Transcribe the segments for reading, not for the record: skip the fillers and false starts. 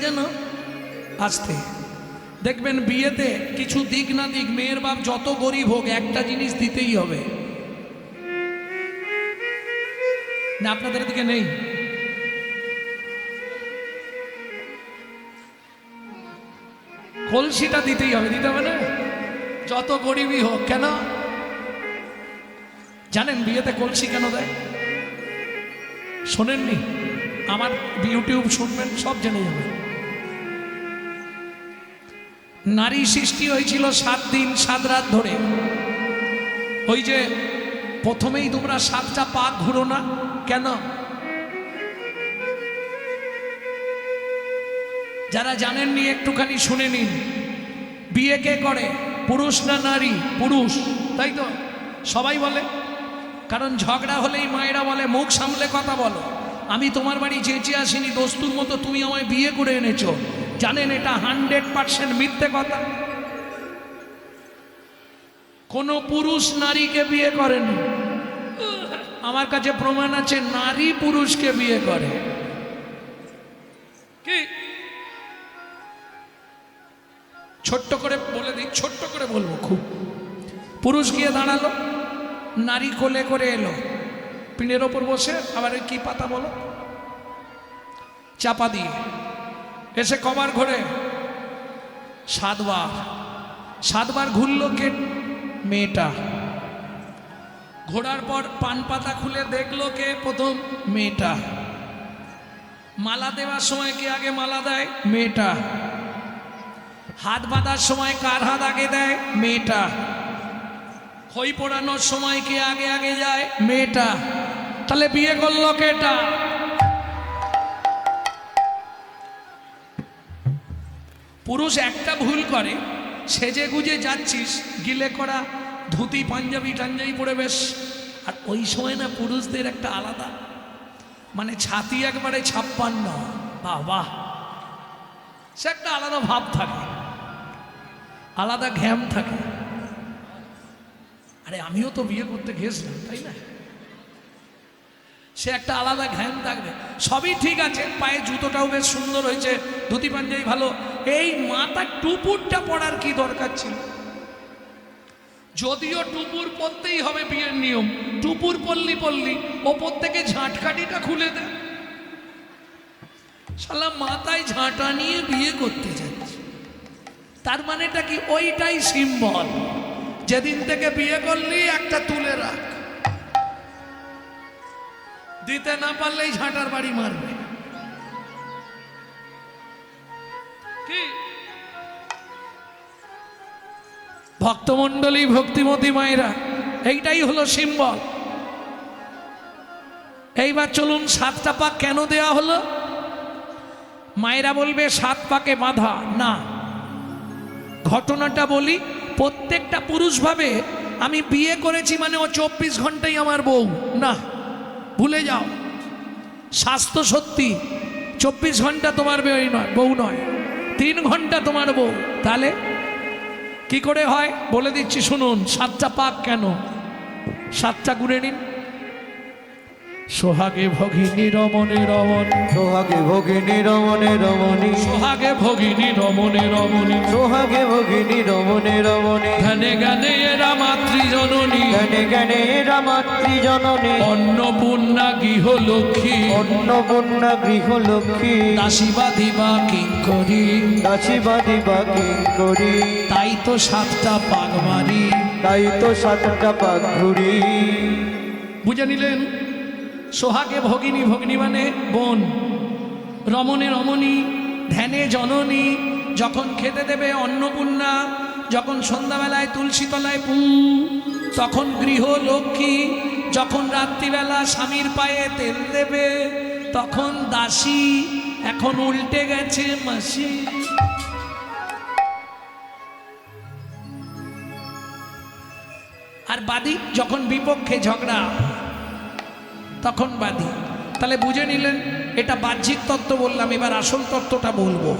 যেন আসতে দেখবেন বিয়েতে কিছু দিক না দিক মেয়ের বাপ যত গরিব হোক একটা জিনিস দিতেই হবে না। আপনাদের দিকে নেই? কলসিটা দিতেই হবে, দিতে হবে না যত গরিবই হোক। কেন জানেন বিয়েতে কলসি কেন দেয়? শোনেননি? আমার ইউটিউব শুনবেন, সব জেনে যাবেন। নারী সৃষ্টি হয়েছিল 7 দিন 7 রাত ধরে। ওই যে প্রথমেই তোমরা 7টা পাক ঘুরো না কেন? যারা জানেননি একটুখানি শুনে নিন। বিয়ে কে করে? পুরুষ না নারী? পুরুষ, তাই তো সবাই বলে। কারণ ঝগড়া হলেই মায়েরা বলে মুখ সামলে কথা বলো, আমি তোমার বাড়ি চেঁচে আসিনি, দস্তুর মতো তুমি আমায় বিয়ে করে এনেছো। জানেন এটা 100% মিথ্যে কথা। কোন পুরুষ নারীকে বিয়ে করেনি। আমার কাছে প্রমাণ আছে নারী পুরুষকে বিয়ে করে। কি ছোট্ট করে বলে দিই, ছোট্ট করে বলবো খুব। পুরুষ গিয়ে দাঁড়ালো, নারী কোলে করে এলো, পিঠের ওপর বসে, আবার কি পাতা বলো, চাপা দিয়ে এসে কবার ঘোরে 7 বার। 7 বার ঘুরলো কে? মেয়েটা। ঘোরার পর পান পাতা খুলে দেখলো কে? প্রথম মেয়েটা। মালা দেওয়ার সময় কে আগে মালা দেয়? মেয়েটা। হাত বাঁধার সময় কার হাত আগে দেয়? মেয়েটা। খই পোড়ানোর সময় কে আগে আগে যায়? মেয়েটা। তাহলে বিয়ে করলো কেটা? পুরুষ একটা ভুল করে, সেজে গুজে যাচ্ছিস, গিলে করা ধুতি পাঞ্জাবি টাঞ্জাবি পরে বেশ, আর ওই সময় না পুরুষদের একটা আলাদা মানে ছাতি একবারে 56, বাহ বাহ, সে একটা আলাদা ভাব থাকে, আলাদা ঘ্যাম থাকে। আরে আমিও তো বিয়ে করতে গেছিলাম, তাই না? সে একটা আলাদা ঘ্যাম থাকবে। সবই ঠিক আছে, পায়ে জুতোটাও বেশ সুন্দর হয়েছে, ধুতি পাঞ্জাবি ভালো, এই মাথার টুপুরটা পরার কি দরকার ছিল? যদিও টুপুর পরতেই হবে, বিয়ের নিয়ম, টুপুর পল্লি ওপর থেকে ঝাঁটকাটিটা খুলে দেয়। শালা মাথায় ঝাঁটা নিয়ে বিয়ে করতে যাচ্ছে, তার মানেটা কি? ওইটাই সিম্বল, যেদিন থেকে বিয়ে করলি একটা তুলে রাখ, দিতে না পারলেই ঝাঁটার বাড়ি মারবে। কি ভক্তমণ্ডলী, ভক্তিমতী মায়েরা, এইটাই হলো সিম্বল। এইবার চলুন 7টা পাক কেন দেয়া হলো? মায়েরা বলবে 7 পাকে বাঁধা না। ঘটনাটা বলি, প্রত্যেকটা পুরুষ ভাবে আমি বিয়ে করেছি মানে ও 24 ঘন্টাই আমার বউ, না, ভুলে যাও। স্বাস্থ্য সত্যি 24 ঘন্টা তোমার বউ নয়, 3 ঘন্টা তোমার বউ। তাহলে কি করে হয় বলে দিচ্ছি শুনুন। 7টা পাক কেন? 7টা গুনে নিন। সোহাগে ভগিনী রমণে রমণী, সোহাগে ভগিনী রমণে রমণী, সোহাগে ভগিনী রমণে রমণী, সোহাগে ভগিনী রমণে রমণী, গানে গানে এরা মাতৃজননী, গানে গানে এরা মাতৃজননী, অন্নপূর্ণা গৃহলক্ষ্মী, অন্নপূর্ণা গৃহলক্ষ্মী, দাসী বাঁধিবা কিঙ্করী, দাসী বাঁধিবা কিঙ্করী, তাই তো 7টা পাক মারি। তাই তো 7টা পাক ঘুরি। বুঝে নিলেন? সোহাগে ভগিনী, ভগিনী মানে বোন, রমণে রমণী, ধ্যানে জননী, যখন খেতে দেবে অন্নপূর্ণা, যখন সন্ধ্যাবেলায় তুলসী তলায় পু, তখন গৃহলক্ষ্মী, যখন রাত্রিবেলা স্বামীর পায়ে তেল দেবে তখন দাসী, এখন উল্টে গেছে মাসি। আর বাদী যখন বিপক্ষে ঝগড়া তখন বাদী। তাহলে বুঝে নিলেন, এটা বাহ্যিক তত্ত্ব বললাম, এবার আসল তত্ত্বটা বলবো।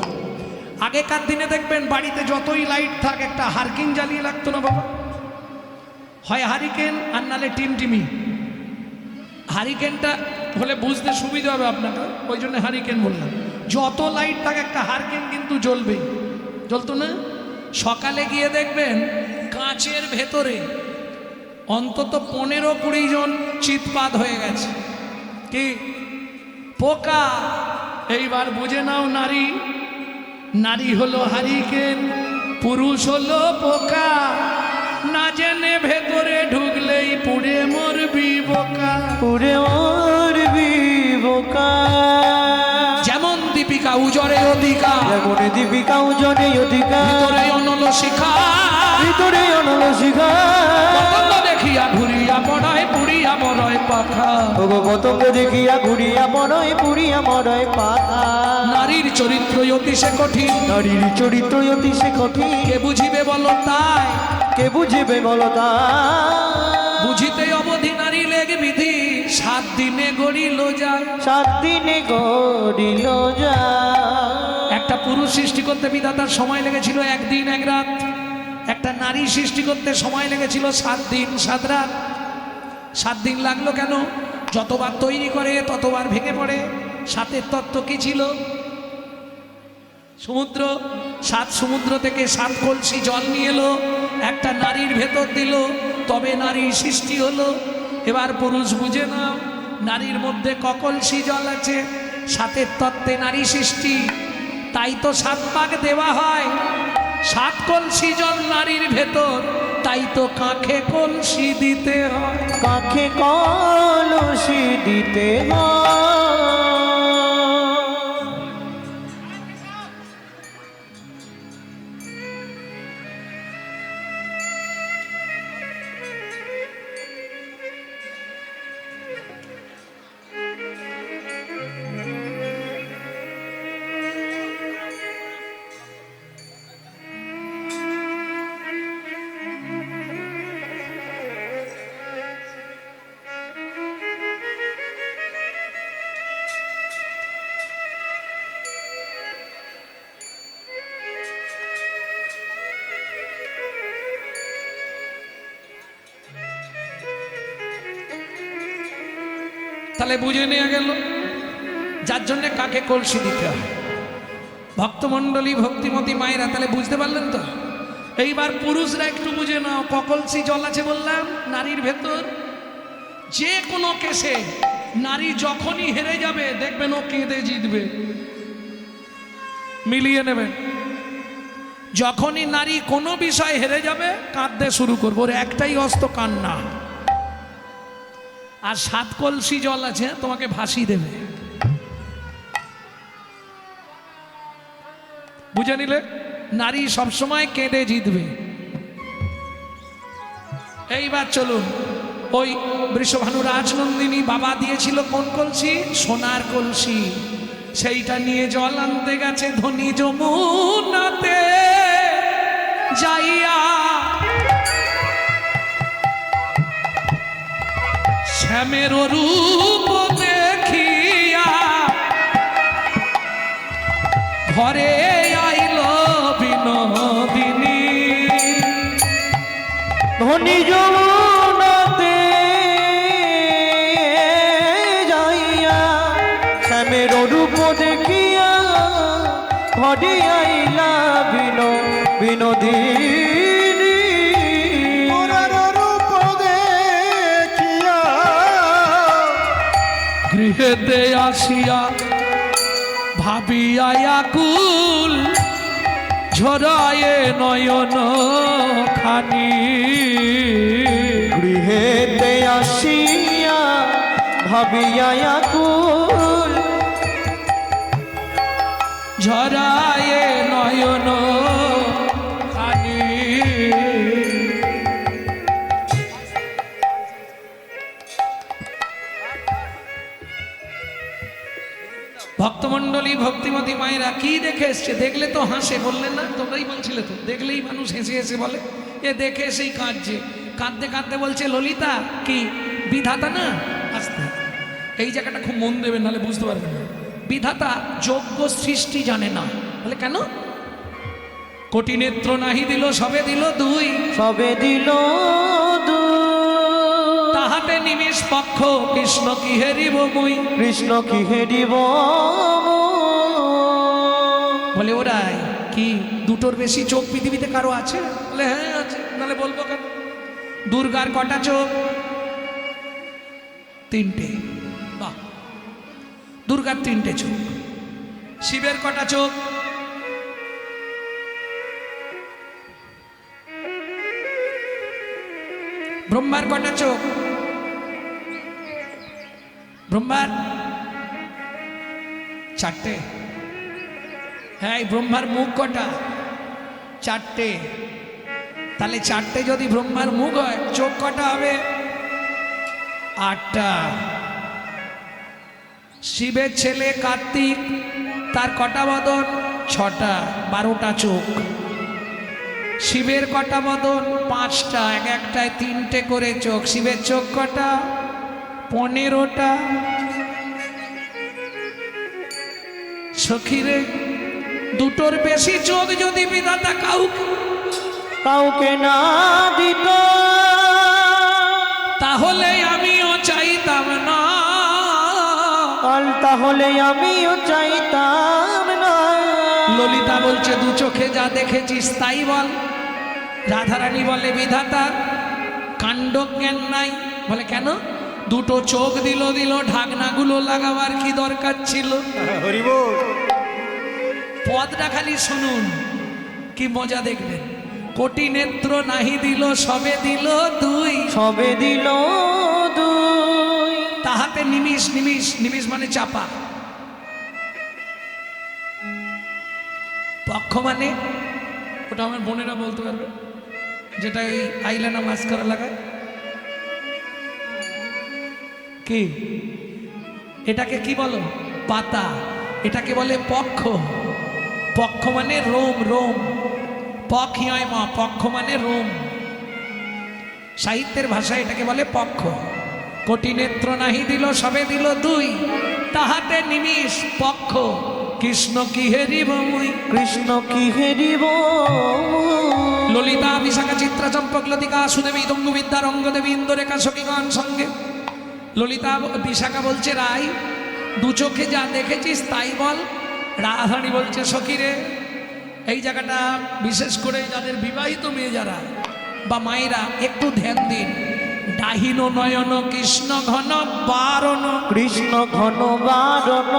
আগেকার দিনে দেখবেন বাড়িতে যতই লাইট থাক একটা হারকিন জ্বালিয়ে লাগতো না বাবা? হয় হারিকেন আর নালে টিমটিমি। হারিকেনটা হলে বুঝতে সুবিধা হবে আপনাকে, ওই জন্য হারিকেন বললাম। যত লাইট থাকে একটা হারকেন কিন্তু জ্বলবে, জ্বলতো না? সকালে গিয়ে দেখবেন কাঁচের ভেতরে অন্তত 15-20 জন চিৎপাত হয়ে গেছে। কি পোকা! এইবার বুঝে নাও, নারী নারী হলো হারিকেন, পুরুষ হলো পোকা। না জেনে ভেতরে ঢুকলেই পুড়ে মরবি বোকা। পুরে মরবি বোকা। যেমন দীপিকা উজরে অধিকার, যেমন দীপিকা উজনে অধিকার, ভিতরে অনল শিখা, ভিতরে অনল শিখা। পতঙ্গ দেখিয়া ঘুরিয়া পড়ায় পুড়িয়া মরয় পাখা। ওগো পতঙ্গ দেখিয়া ঘুরিয়া মরয় পুরিয়া মরয় পাখা। নারীর চরিত্র অতিশে কঠিন, নারীর চরিত্র অতি সে কঠিন। কে বুঝিবে বলো তাই, কে বুঝিবে বলো তা? বুঝিতে অবধি নারী লেগ বিধি, 7 দিনে গড়িল যায়। 7 দিনে গড়িল যায়। একটা পুরুষ সৃষ্টি করতে বিধাতার সময় লেগেছিল 1 দিন 1 রাত, একটা নারী সৃষ্টি করতে সময় লেগেছিল 7 দিন 7 রাত। 7 দিন লাগলো কেন? যতবার তৈরি করে ততবার ভেঙে পড়ে। 7-এর তত্ত্ব কি ছিল? সমুদ্র। 7 সমুদ্র থেকে 7 কলসি জল নিয়ে এলো, একটা নারীর ভেতর দিল, তবে নারীর সৃষ্টি হলো। এবার পুরুষ বুঝে নাও, নারীর মধ্যে কলসি জল আছে, 7-এর তত্ত্বে নারী সৃষ্টি। তাই তো 7 ভাগ দেওয়া হয়। 7 কলসি জল নারীর ভেতর, তাই তো কাঁখে কলসি দিতে হয়। কাকে কলসি দিতে হয়। তাহলে বুঝে নেওয়া গেল যার জন্যে কাকে কলসি দিতে হয়। ভক্তমণ্ডলী, ভক্তিমতী মায়েরা, তাহলে বুঝতে পারলেন তো? এইবার পুরুষরা একটু বুঝে নাও, কলসি জল আছে বললাম নারীর ভেতর। যে কোনো কেসে নারী যখনই হেরে যাবে দেখবেন ও কেঁদে জিতবে। মিলিয়ে নেবেন। যখনই নারী কোনো বিষয় হেরে যাবে কাঁদতে শুরু করবো, ওর একটাই অস্ত্র কান্না। আর 7 কলসি জল আছে, তোমাকে ভাসিয়ে দেবে। বুঝে নিলে? নারী সবসময় কেঁদে জিতবে। এইবার চলুন, ওই বৃষভানু রাজনন্দিনী বাবা দিয়েছিল কোন কলসি? সোনার কলসি। সেইটা নিয়ে জল আনতে গেছে ধনী যমুনাতে যাইয়া। শ্যামের রূপ দেখিয়া ঘরে আইল বিনোদিনী। ধনী যমুনাতে যাইয়া শ্যামের রূপ দেখিয়া ঘরে আইলা বিনোদিনী। রূপ দেখিয়া গৃহেতে আসিয়া ভাবিয়া আকুল ঝরায়ে নয়ন খানি। গৃহেতে আসিয়া ভাবিয়া আকুল ঝরায়ে নয়ন খানি। ভক্তমণ্ডলী, ভক্তিমতী মায়েরা কি দেখে এসছে? দেখলে তো হাসে, বললেন না? তোমরাই বলছিলে তো, দেখলেই মানুষ হেসে হেসে বলে। এ দেখে এসেই কাঁদছে, কাঁদতে কাঁদতে বলছে ললিতা কি বিধাতা না? আসতে এই জায়গাটা খুব মন দেবেন, নাহলে বুঝতে পারবেন না। বিধাতা যোগ্য সৃষ্টি জানে না। বলে কেন? কোটি নেত্র নাহি দিল, সবে দিল 2। সবে দিল তাহাতে নিমেষ পক্ষ কৃষ্ণ কি হেরিব মুই। কৃষ্ণ কি হেরিব বলে ওরাই কি দুটোর বেশি চোখ পৃথিবীতে কারো আছে? বলে হ্যাঁ আছে। নাহলে বলবো কেন? দুর্গার কটা চোখ? তিনটে। বাহ, দুর্গার তিনটে চোখ। শিবের কটা চোখ? ব্রহ্মার কটা চোখ? ব্রহ্মার চারটে। হ্যাঁ, ব্রহ্মার মুখ কটা? চারটে। তাহলে চারটে যদি ব্রহ্মার মুখ হয়, চোখ কটা হবে? 8টা। শিবের ছেলে কার্তিক, তার কটা বদন? 6টা, 12টা চোখ। শিবের কটা বদন? 5টা, এক একটায় 3টে করে চোখ। শিবের চোখ কটা? 15টা। সখীরে, দুটোর বেশি চোখ যদি বিধাতা কাউকে না দিত, তাহলে আমিও চাইতাম না। তাহলে আমিও চাইতাম না। ললিতা বলছে দু চোখে যা দেখেছিস তাই বল। রাধারানী বলে বিধাতা কাণ্ড জ্ঞান নাই। বলে কেন? দুটো চোখ দিল ঢাকনাগুলো লাগাবার কি দরকার ছিল? পদটা খালি শুনুন, কি মজা দেখবেন। কোটি নেত্র নাহি দিল, সবে দিল দুই। সবে দিল দুই। তাহাতে নিমিষ, নিমিষ মানে চাপা। পক্ষ মানে, ওটা আমার বোনেরা বলতে পারবে, যেটা ওই আইলানা মাস্কারা লাগায়। কি এটাকে কি বলো? পাতা। এটাকে বলে পক্ষ। পক্ষ মানে রোম। পক্ষ মানে রোম। সাহিত্যের ভাষায় এটাকে বলে পক্ষ। কোটি নেত্র নাহি দিল, সবে দিল দুই। তাহাতে নিমিষ পক্ষ। কৃষ্ণ কি হেরিব মুই, কৃষ্ণ কি হেরিব। ললিতা বিশাখা চিত্রা চম্পক লতিকা সুদেবী দঙ্গু বিদ্যা রঙ্গদেবী ইন্দুরেখা সখীগণ সঙ্গে। ললিতা বিশাখা বলছে রাই দু চোখে যা দেখেছিস তাই বল। রাধারানী বলছে সখীরে, এই জায়গাটা বিশেষ করে যাদের বিবাহিত মেয়ে যারা বা মায়েরা একটু ধ্যান দিন। ডাহিন নয়ন কৃষ্ণ ঘন বারণ। কৃষ্ণ ঘন বারণ।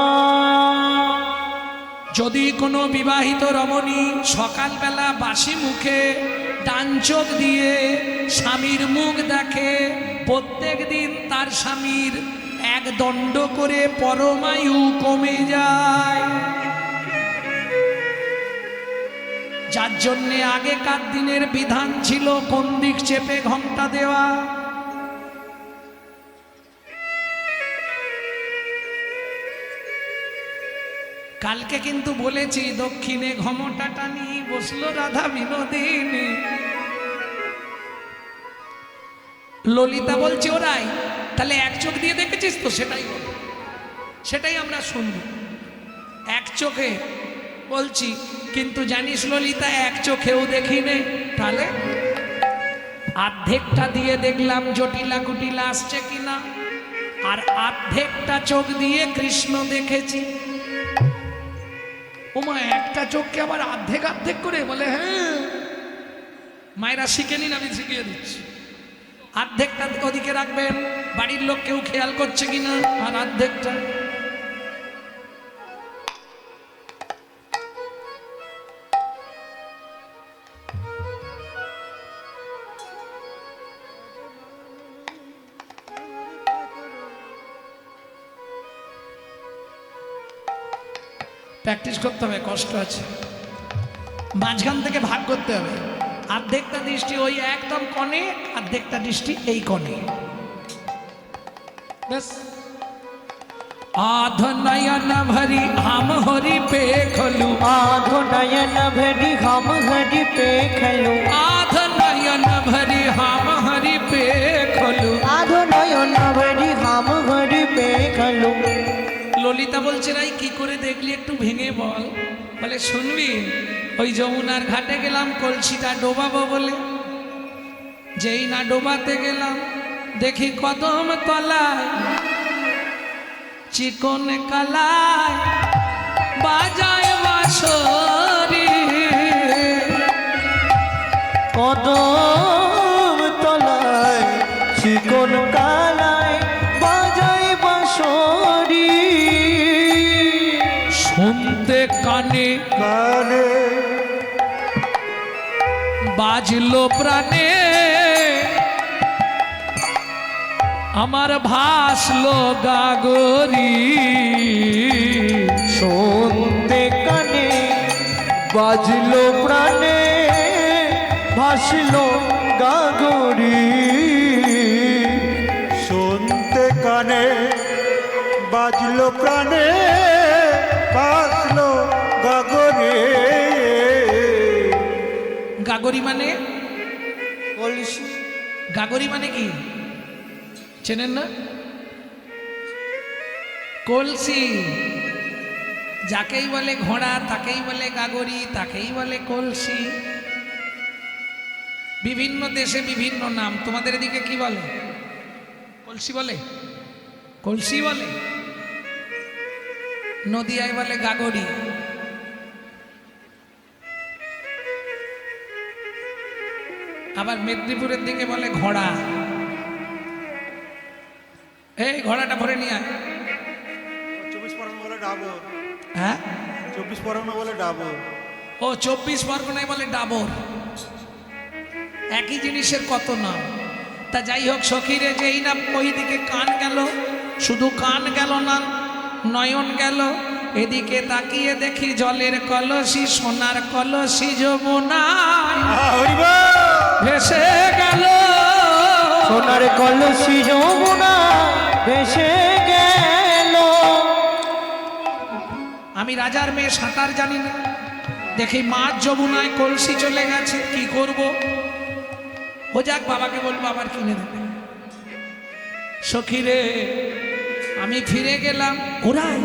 যদি কোনো বিবাহিত রমণী সকালবেলা বাসি মুখে ডান চোখ দিয়ে স্বামীর মুখ দেখে, প্রত্যেক দিন তার স্বামীর 1 দণ্ড করে পরমায়ু কমে যায়। যার জন্যে আগেকার দিনের বিধান ছিল কোন দিক চেপে ঘন্টা দেওয়া। কালকে কিন্তু বলেছি দক্ষিণে ঘমটা টানি বসলো রাধা বিনোদিনী। ললিতা বলছে ওরাই তাহলে এক চোখ দিয়ে দেখেছিস তো? সেটাই বল, সেটাই আমরা শুনবো। এক চোখে বলছি, কিন্তু জানিস ললিতা এক চোখেও দেখিনি। তাহলে অর্ধেকটা দিয়ে দেখলাম জটিলা কুটিলা আসছে কিনা, আর অর্ধেকটা চোখ দিয়ে কৃষ্ণ দেখেছি। ওমা, একটা চোখকে আবার অর্ধেক করে? বলে হ্যাঁ, মায়েরা শিখে নিন, আমি শিখিয়ে দিচ্ছি। অর্ধেকটা ওদিকে রাখবেন, বাড়ির লোক কেউ খেয়াল করছে কিনা, আর অর্ধেকটা প্র্যাকটিস করতে হবে, কষ্ট আছে। মাঝখান থেকে ভাগ করতে হবে। অর্ধেকটা দৃষ্টি ওই একদম কোণে, অর্ধেকটা দৃষ্টি এই কোণে। बस आध नयन भरी हम हरि पे खलू। आध नयन भरी हम हरि पे खलू। आध नयन भरी हम हरि पे खलू। आध नयन भरी हम हरि पे खलू। ললিতা বলছে রাই কি করে দেখলি একটু ভেঙে বল। বলে শুনবি, ওই যমুনার ঘাটে গেলাম কলসিটা ডোবাবো বলে, যেই না ডোবাতে গেলাম দেখি কদম তলায় চিকন কালায় বাজায় বাঁশর। কানে বাজলো প্রাণে আমার ভাসলো গাগরি শুনতে কানে বাজলো প্রাণে ভাসলো গাগরি শুনতে কানে বাজলো প্রাণে বাজলো গগনে গাগরি মানে কলসি গাগরি মানে কি চেনেন না? কলসি। যাকেই বলে ঘোড়া তাকেই বলে গাগরি, তাকেই বলে কলসি। বিভিন্ন দেশে বিভিন্ন নাম। তোমাদের এদিকে কি বলে? কলসি বলে? কলসি বলে? নদিয়ায় বলে গাগরি। আবার মেদিনীপুরের দিকে বলে ঘোড়া। এই ঘোড়াটা ভরে নিয়ে আয়। 24 পরগনা বলে ডাবর, হ্যাঁ 24 পরগনা বলে ডাবর। ও 24 পরগনায় বলে ডাবর। একই জিনিসের কত নাম। তা যাই হোক সখীরে, যেই না ওই দিকে কান গেল, শুধু কান গেল না, নয়ন গেল। এদিকে তাকিয়ে দেখি জলের কলসি, সোনার কলসি যমুনায় ভেসে গেল। সোনার কলসি যমুনা ভেসে গেল। আমি রাজার মেয়ে, সাঁতার জানি না, দেখি মাঝ যমুনায় কলসি চলে গেছে, কি করব? ও যাক, বাবাকে বলবো আবার কিনে দেবে। সখীরে, আমি ফিরে গেলাম। ওরাই,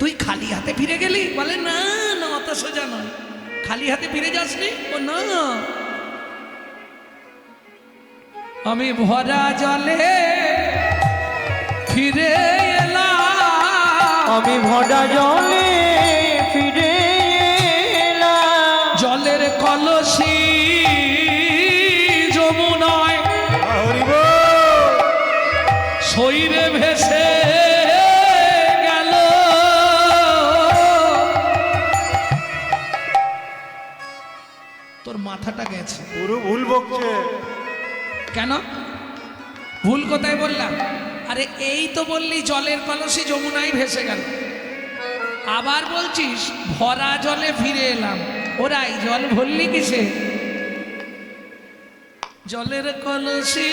তুই খালি হাতে ফিরে গেলি? বলে না না, অত সোজা নয়। খালি হাতে ফিরে যাসনি? ও না, আমি ভরা জলে ফিরে এলাম। আমি ভরা জলে ফিরে এলাম। জলের কলসি যমুনায় শরীরে ভেসে গেল। তোর মাথাটা গেছে। পুরো ভুল বকছে। কেন ভুল কোথায় বললাম? আরে এই তো বললি জলের কলসি যমুনায় ভেসে গেল, আবার বলছিস ভরা জলে ফিরে এলাম। ওরাই জল ভরলি কিসে? জলের কলসি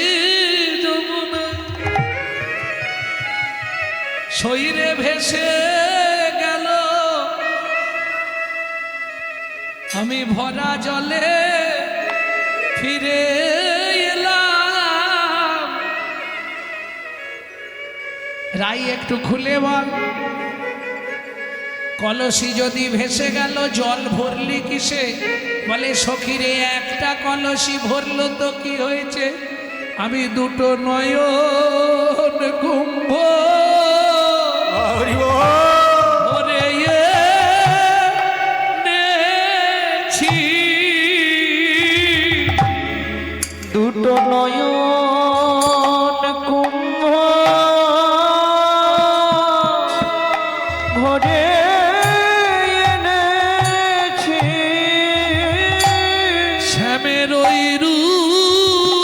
যমুনায় শরীরে ভেসে গেল। আমি ভরা জলে ফিরে এলাম। রাই একটু খুলে বল, কলসি যদি ভেসে গেল জল ভরলি কিসে? বলে সখীরে, একটা কলসি ভরলো তো কি হয়েছে? আমি দুটো নয়ন কুম্ভ ভরে এনেছি। দুটো নয়ন কুম্ভ ভরে এনেছি। শ্যামের ওই রূপেতে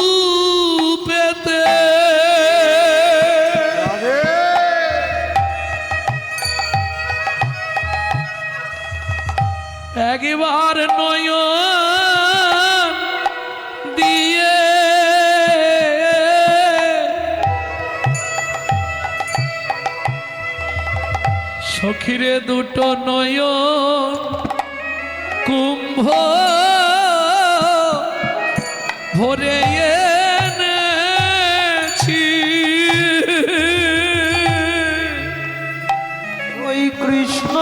একবার নয়ন দিয়ে সখীরে দুটো নয়ন কুম্ভ ভরে এনেছি। ওই কৃষ্ণ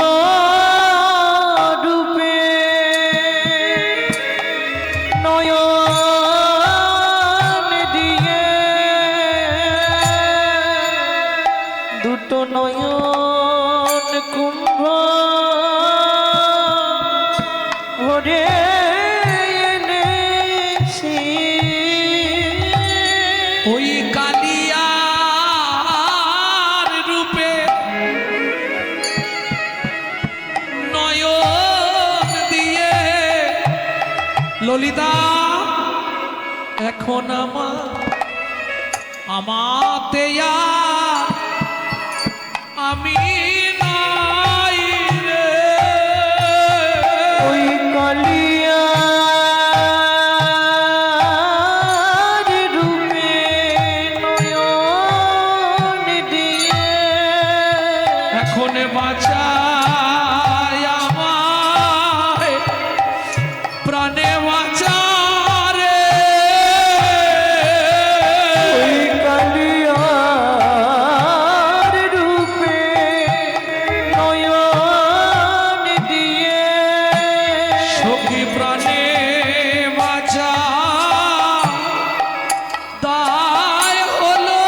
রূপে নয়ন দিয়ে দুটো নয়ন কুম্ভ ভরে এনেছি। ওই কালিয়ার রূপে নয়ন ললিতা এখন আমাতে আর আমি নাই রে। ওই কালিয়ার রূপে নয়ন দিয়ে এখন বাঁচায় আমায় প্রাণে বাঁচারে। ওই কালিয়ার রূপে নয়ন দিয়ে সখী প্রাণে বাঁচা দায় হলো।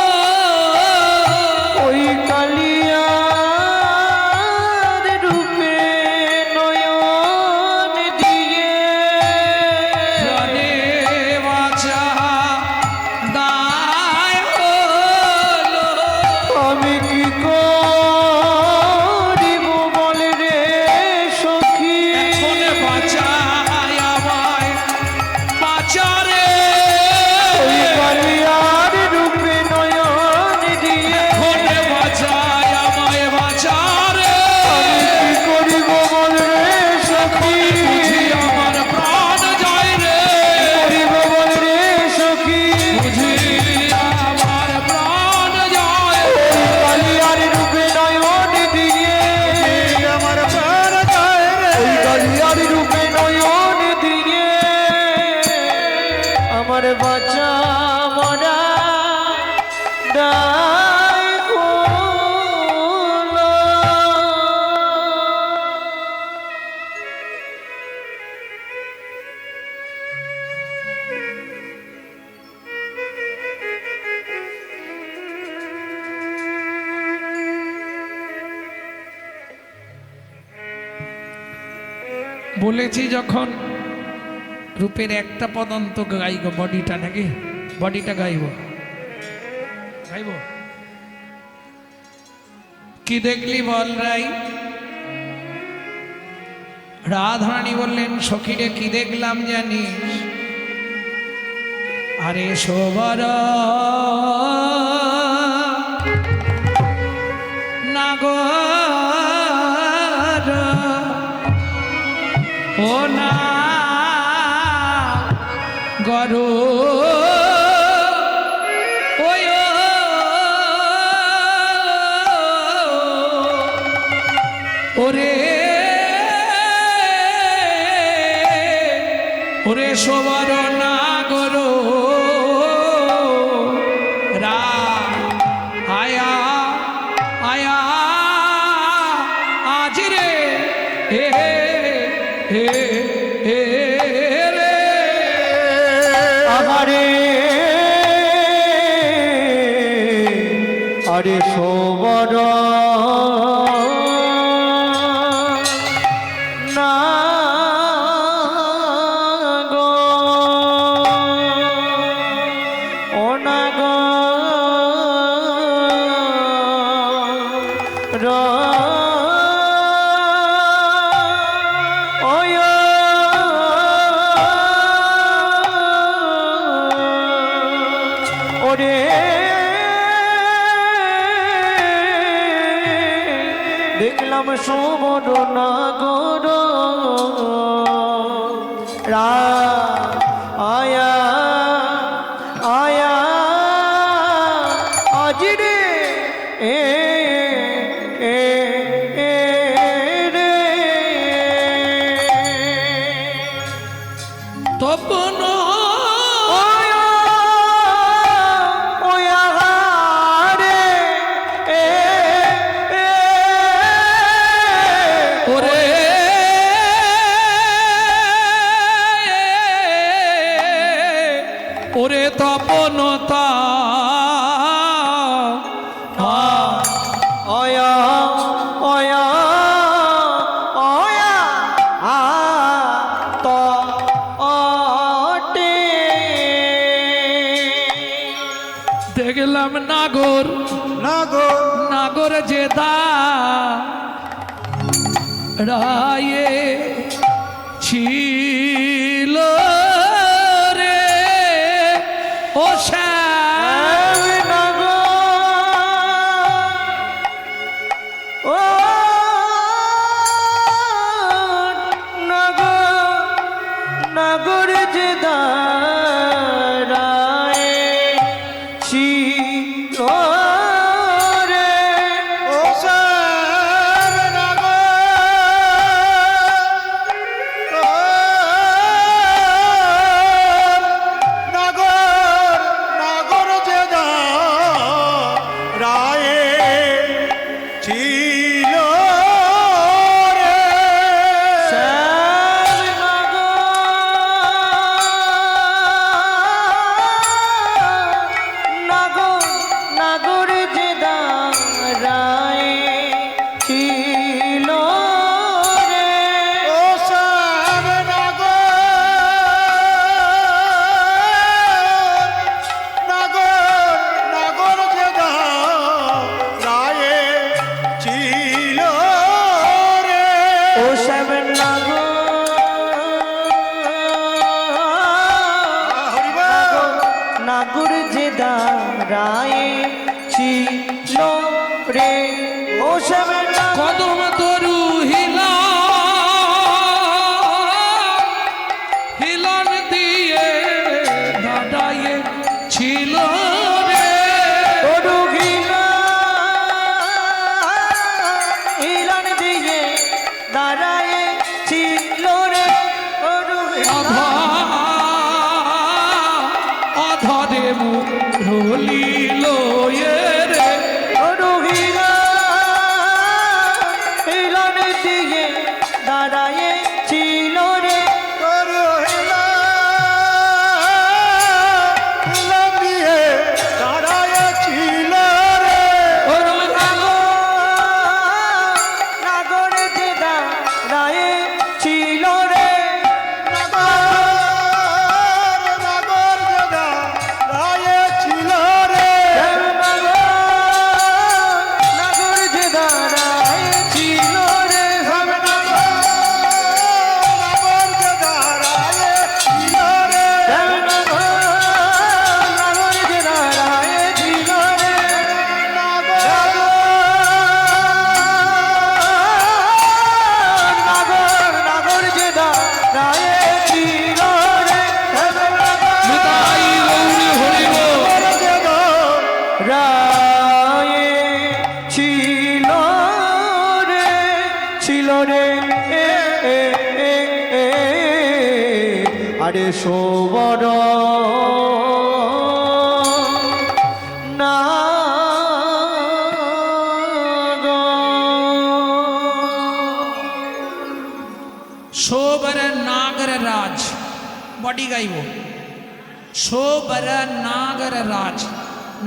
ওই কালিয়ার রূপে নয়ন দিয়ে প্রাণে বাঁচা দায় হলো। আমি কি করিব বল রে সখী এখন বাঁচায় আমায় বাঁচারে। ওই কালিয়ার রূপে নয়ন দিয়ে এখন বাঁচায় আমায় বাঁচারে। আমি কি করিব বল রে সখী বুঝি আমার প্রাণ যায় রে। করিব বল রে সখী বুঝি আমার প্রাণ যায়। ওই কালিয়ার রূপে নয়ন দিয়ে আমার প্রাণ যায় রে। ওই কালিয়ার রূপে নয়ন দিয়ে আমার বাঁচা মরা দায় হলো। বলেছি যখন রূপের একটা পদান্ত গাইব, বডিটা নাকি বডিটা গাইব গাইব। কি দেখলি বল রাই? রাধারানী বললেন সখীরে কি দেখলাম জানিস? আরে সবার নাগর ও না গরো ওই ওরে ওরে সবার না গরো রা আয়া আয়া আজ রে হে হে হে রে। আহারে আরে সবর না গো ও না গো ওরে দেখলাম সমর নাগর রা আয়া আয়া আজ রে এ এ এ রে তপন ওয়া ওয়া রে এ এ ওরে ওরে তপনতা ওয়া ওয়া ওয়া আ তো অটে দেখলাম নাগর নাগর নাগর যে দা রায়ে ছিল যে দাঁড়ায় ছিল রে ও শ্যাম নাগর নাগর নাগর যে দাঁড়ায় ছিল রে নাগর যে দাঁড়ায় ছিল রে ও শ্যাম নাগর নাগর নাগর যে দাঁড়ায় ছিল রে ও শ্যাম হরিবল নাগর যে দাঁড়ায় ছিল রে ও শ্যাম কদম তরু হিলা হিলন দিয়ে দাঁড়ায়ে ছিল রে ইলান দিয়ে দাঁড়ায় ছিল রে অধরে মুখ রলিল রে ইলান দিয়ে দাঁড়ায় ছিল রে করহিলা দিয়ে দাঁড়ায় ছিল রে নাগর যে দাঁড়ায় ছিল রে নাগর নাগর যে দাঁড়ায় ছিল রে নাগর যে দাঁড়ায় ছিল রে নাগর যে দাঁড়ায় ছিল রে নাগর যে দাঁড়ায় ছিল রে নাগর যে দাঁড়ায় ছিল রে নিতাই গৌরী হরিব রায়ে ছিল রে আরে সোবর না শোভর নাগর রাজ বডি গাইব শোভর নাগর রাজ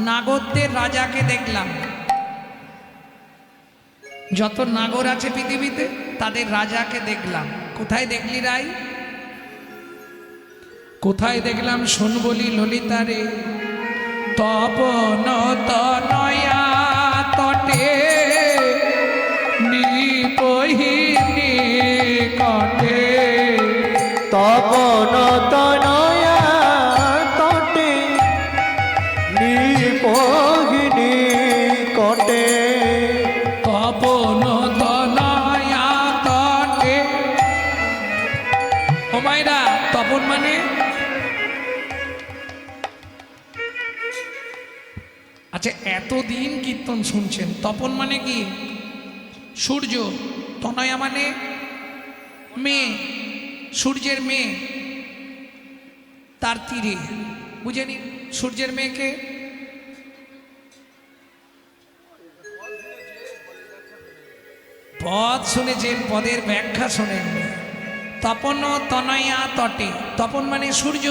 নাগরদের রাজাকে দেখলাম যত নাগর আছে পৃথিবীতে তাদের রাজাকে দেখলাম কোথায় দেখলি রাই কোথায় দেখলাম শোন বলি ললিতারে তপন তনয়া তটে নিপহিনী কটে তপন তনয়া তটে নিপহিনী কটে তপন তনয়া তটে ও মাইরা তপন মানে আচ্ছা এতদিন কীর্তন শুনছেন তপন মানে কি সূর্য তনয়া মানে মেয়ে সূর্যের মেয়ে তার তীরে বুঝে নিন সূর্যের মেয়েকে পদ শুনেছেন পদের ব্যাখ্যা শোনেননি তপন তনয়া তটে তপন মানে সূর্য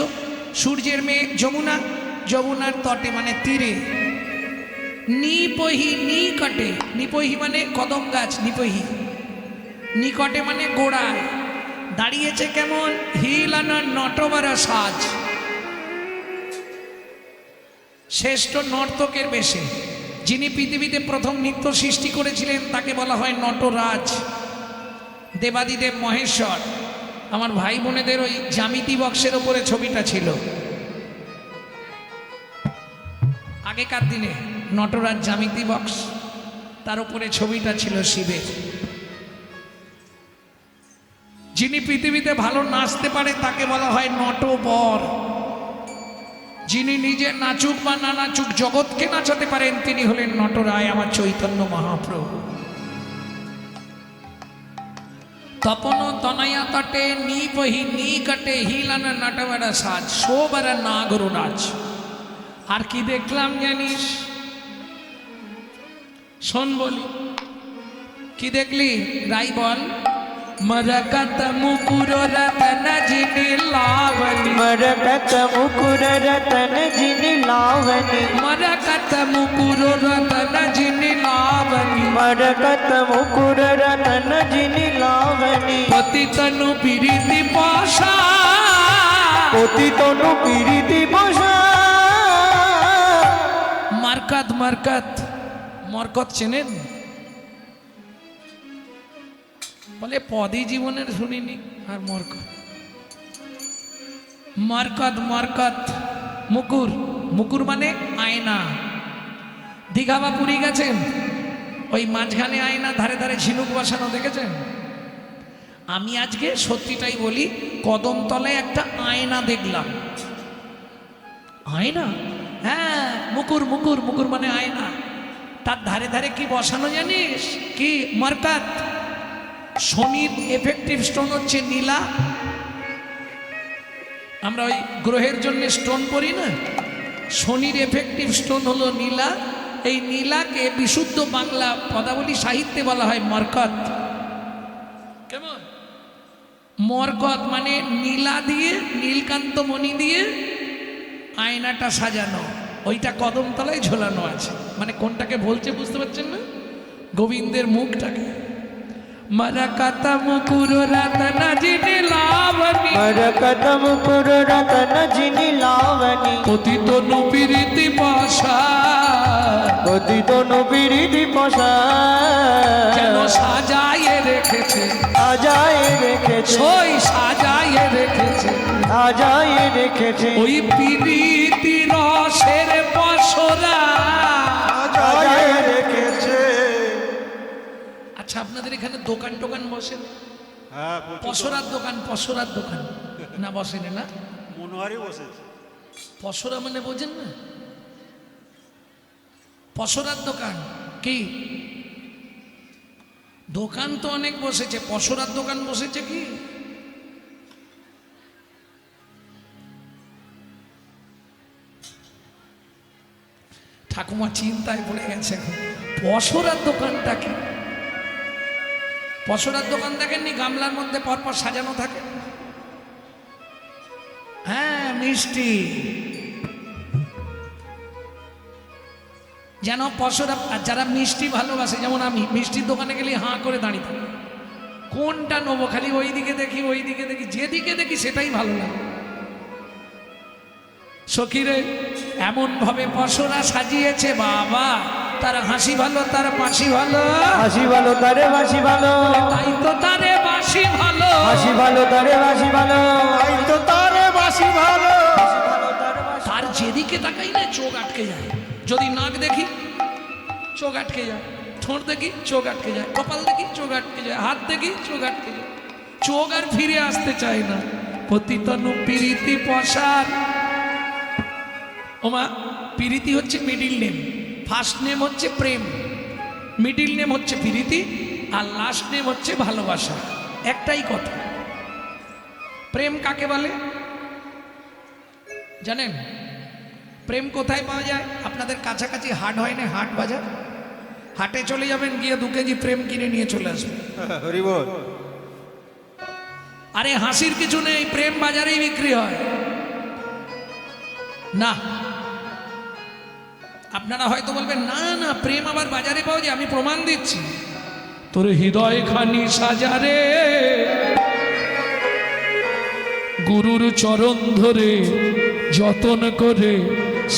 সূর্যের মেয়ে যমুনা যমুনার তটে মানে তীরে নিপহি নিকটে নিপহি মানে কদম গাছ নিপহি নিকটে মানে গোড়ায় দাঁড়িয়েছে কেমন হিলানা নটবরা সাজ শ্রেষ্ঠ নর্তকের বেশে যিনি পৃথিবীতে প্রথম নৃত্য সৃষ্টি করেছিলেন তাকে বলা হয় নটরাজ দেবাদিদেব মহেশ্বর আমার ভাই বোনেদের ওই জ্যামিতি বক্সের ওপরে ছবিটা ছিল আগেকার দিনে নটরাজ জ্যামিতি বক্স তার উপরে ছবিটা ছিল শিবের যিনি পৃথিবীতে ভালো নাচতে পারে তাকে বলা হয় নটবর। যিনি নিজে নাচুক বা না নাচুক জগৎকে নাচাতে পারেন তিনি হলেন নটরায়, আমার চৈতন্য মহাপ্রভু। তপন তনয়া তটে নি পহি নি কটে হিলান নটবর সাজ সোবর নাগরু নাচ। আর কি দেখলাম জানিস? শোন বলি, কি দেখলি রাই বল? মরকত মুকুর রতন জিনি লাবণী, मरकत मुकुर रतन जिन लावनी, मरकत मुकुर रतन जिनि लावनी, मरकत मुकुर रतन जिन लावनी, पति तनु पीड़िति पाशा, पोती तनु पीड़िति बसा। मरकत मरकत मरकत চেনেন? বলে পদই জীবনের শুনিনি। আর মরকত মরকত মরকত মুকুর, মুকুর মানে আয়না। দীঘা বা পুরী গেছেন? ওই মাঝখানে আয়না, ধারে ধারে ঝিনুক বসানো দেখেছেন? আমি আজকে সত্যিটাই বলি, কদমতলায় একটা আয়না দেখলাম। আয়না? হ্যাঁ, মুকুর মুকুর মুকুর মানে আয়না। তার ধারে ধারে কি বসানো জানিস? কি? মার্কাত। শনির এফেক্টিভ স্টোন হচ্ছে নীলা। আমরা ওই গ্রহের জন্য স্টোন পরি না, শনির এফেক্টিভ স্টোন হলো নীলা। এই নীলাকে বিশুদ্ধ বাংলা পদাবলী সাহিত্যে বলা হয় মরকত। কেমন? মরকত মানে নীলা দিয়ে, নীলকান্ত মণি দিয়ে আয়নাটা সাজানো, ওইটা কদমতলায় ঝোলানো আছে। মানে কোনটাকে বলছে বুঝতে পারছেন না? গোবিন্দের মুখটাকে। মরকত মুকুর রতন জিনি লাবণী, मरकत मुकुर रतन जिन लावनी, পতি তনু পীড়িতি পাশা, पोती तनु पीड़िति बसा। যেন সাজায়ে রেখেছে, আজায় রেখেছে, সই সাজায়ে রেখেছে আজায় রেখেছে, ওই পীড়িতি রসের পসরা। আজায় রেখেছে। আচ্ছা, আপনাদের এখানে দোকান টোকান বসেন? হ্যাঁ, প্রচুর পসরার দোকান, পসরার দোকান না বসেন না? মনোহারি বসেছে। পসরা মানে বোঝেন না? পসরার দোকান কি? দোকান তো অনেক বসেছে, পসরার দোকান বসেছে কি? ঠাকুমা চিন্তায় পড়ে গেছে এখন। পসরার দোকানটা কি? পসরার দোকান দেখেননি? গামলার মধ্যে পরপর সাজানো থাকে। হ্যাঁ, মিষ্টি। যেন পসরা, যারা মিষ্টি ভালোবাসে, যেমন আমি মিষ্টির দোকানে গেলে হাঁ করে দাঁড়িয়ে থাকি, কোনটা নেবো, খালি ওই দিকে দেখি, ওই দিকে দেখি, যেদিকে দেখি সেটাই ভালো লাগে। সখীরে এমন ভাবে পসরা সাজিয়েছে বাবা, তার হাসি ভালো, তার বাঁশি ভালো, হাসি ভালো তারে বাসি ভালো, তাই তো তারে বাঁশি ভালো, হাসি ভালো তারে বাসি ভালো, তাই তো তারে বাসি ভালো। তার যেদিকে তাকাই না চোখ আটকে যায়। যদি নাক দেখি চোখ আটকে যায়, ঠোঁট দেখি চোখ আটকে যায়, কপাল দেখি চোখ আটকে যায়, হাত দেখি চোখ আটকে যায়, চোখ আর ফিরে আসতে চায় না। পতিতনু পীড়িতি পসার। ওমা, পীড়িতি হচ্ছে মিডিল নেম, ফার্স্ট নেম হচ্ছে প্রেম, মিডিল নেম হচ্ছে পীড়িতি, আর লাস্ট নেম হচ্ছে ভালোবাসা। একটাই কথা। প্রেম কাকে বলে জানেন? প্রেম কোথায় পাওয়া যায়? আপনাদের কাছাকাছি হাট হয় না, হাট বাজার? হাটে চলে যাবেন, গিয়ে 2 কেজি প্রেম কিনে নিয়ে চলে আসবেন। হরি বল। আরে হাসির কিছু নেই, প্রেম বাজারেই বিক্রি হয় না। আপনারা হয়তো বলবেন না না, প্রেম আবার বাজারে পাওয়া যায়। আমি প্রমাণ দিচ্ছি। তোর হৃদয় খানি সাজারে, গুরুর চরণ ধরে যতন করে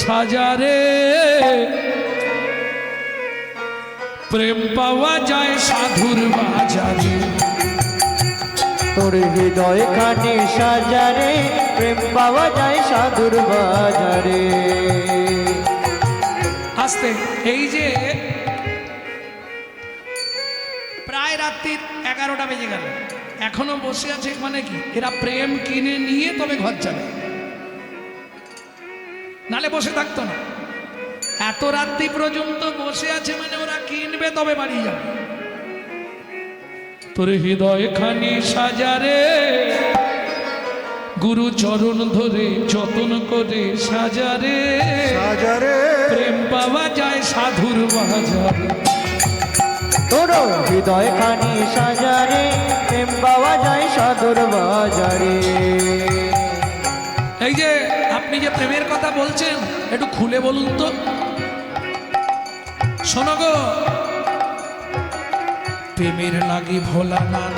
সাজারে, প্রেম পাওয়া যায় সাধুর বাজারে। তোর হৃদয় খানি সাজারে, প্রেম পাওয়া যায় সাধুর বাজারে। আসতে এই যে প্রায় রাত্রি 11টা বেজে গেল, এখনো বসে আছে মানে কি এরা প্রেম কিনে নিয়ে তবে ঘর যাবে, নালে বসে থাকতো না। এত রাত্রি পর্যন্ত বসে আছে মানে ওরা কিনবে তবে বাড়ি যাবে। তোর হৃদয় খানি সাজারে গুরু চরণ ধরে যতন করে সাজারে, সাজারে প্রেম পাওয়া যায় সাধুর বাজারে। তোর হৃদয় খানি সাজারে প্রেম পাওয়া যায় সাধুর বাজারে। এই যে আপনি যে প্রেমের কথা বলছেন একটু খুলে বলুন তো। শোনো গো, প্রেমের লাগি ভোলানাথ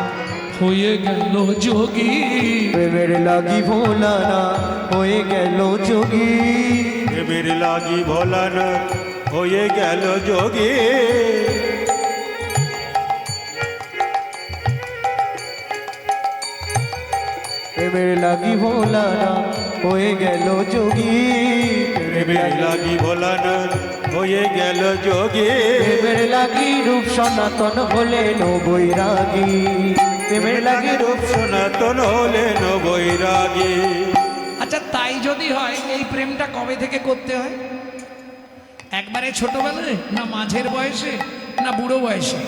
হয়ে গেল যোগী, প্রেমের লাগি ভোলানা হয়ে গেল যোগী, প্রেমের লাগি ভোলানাথ হয়ে গেল যোগী। প্রেমের লাগি ভোলানা হয়ে গেল যোগী, প্রেমের লাগি ভোলানাথ হয়ে গেল যোগী। প্রেমের লাগি রূপ সনাতন হলেন বৈরাগী, প্রেমের লাগি রূপ সনাতন হলেন বৈরাগী। আচ্ছা তাই যদি হয় এই প্রেমটা কবে থেকে করতে হয়? একবারে ছোটবেলায়, না মাঝের বয়সে, না বুড়ো বয়সে?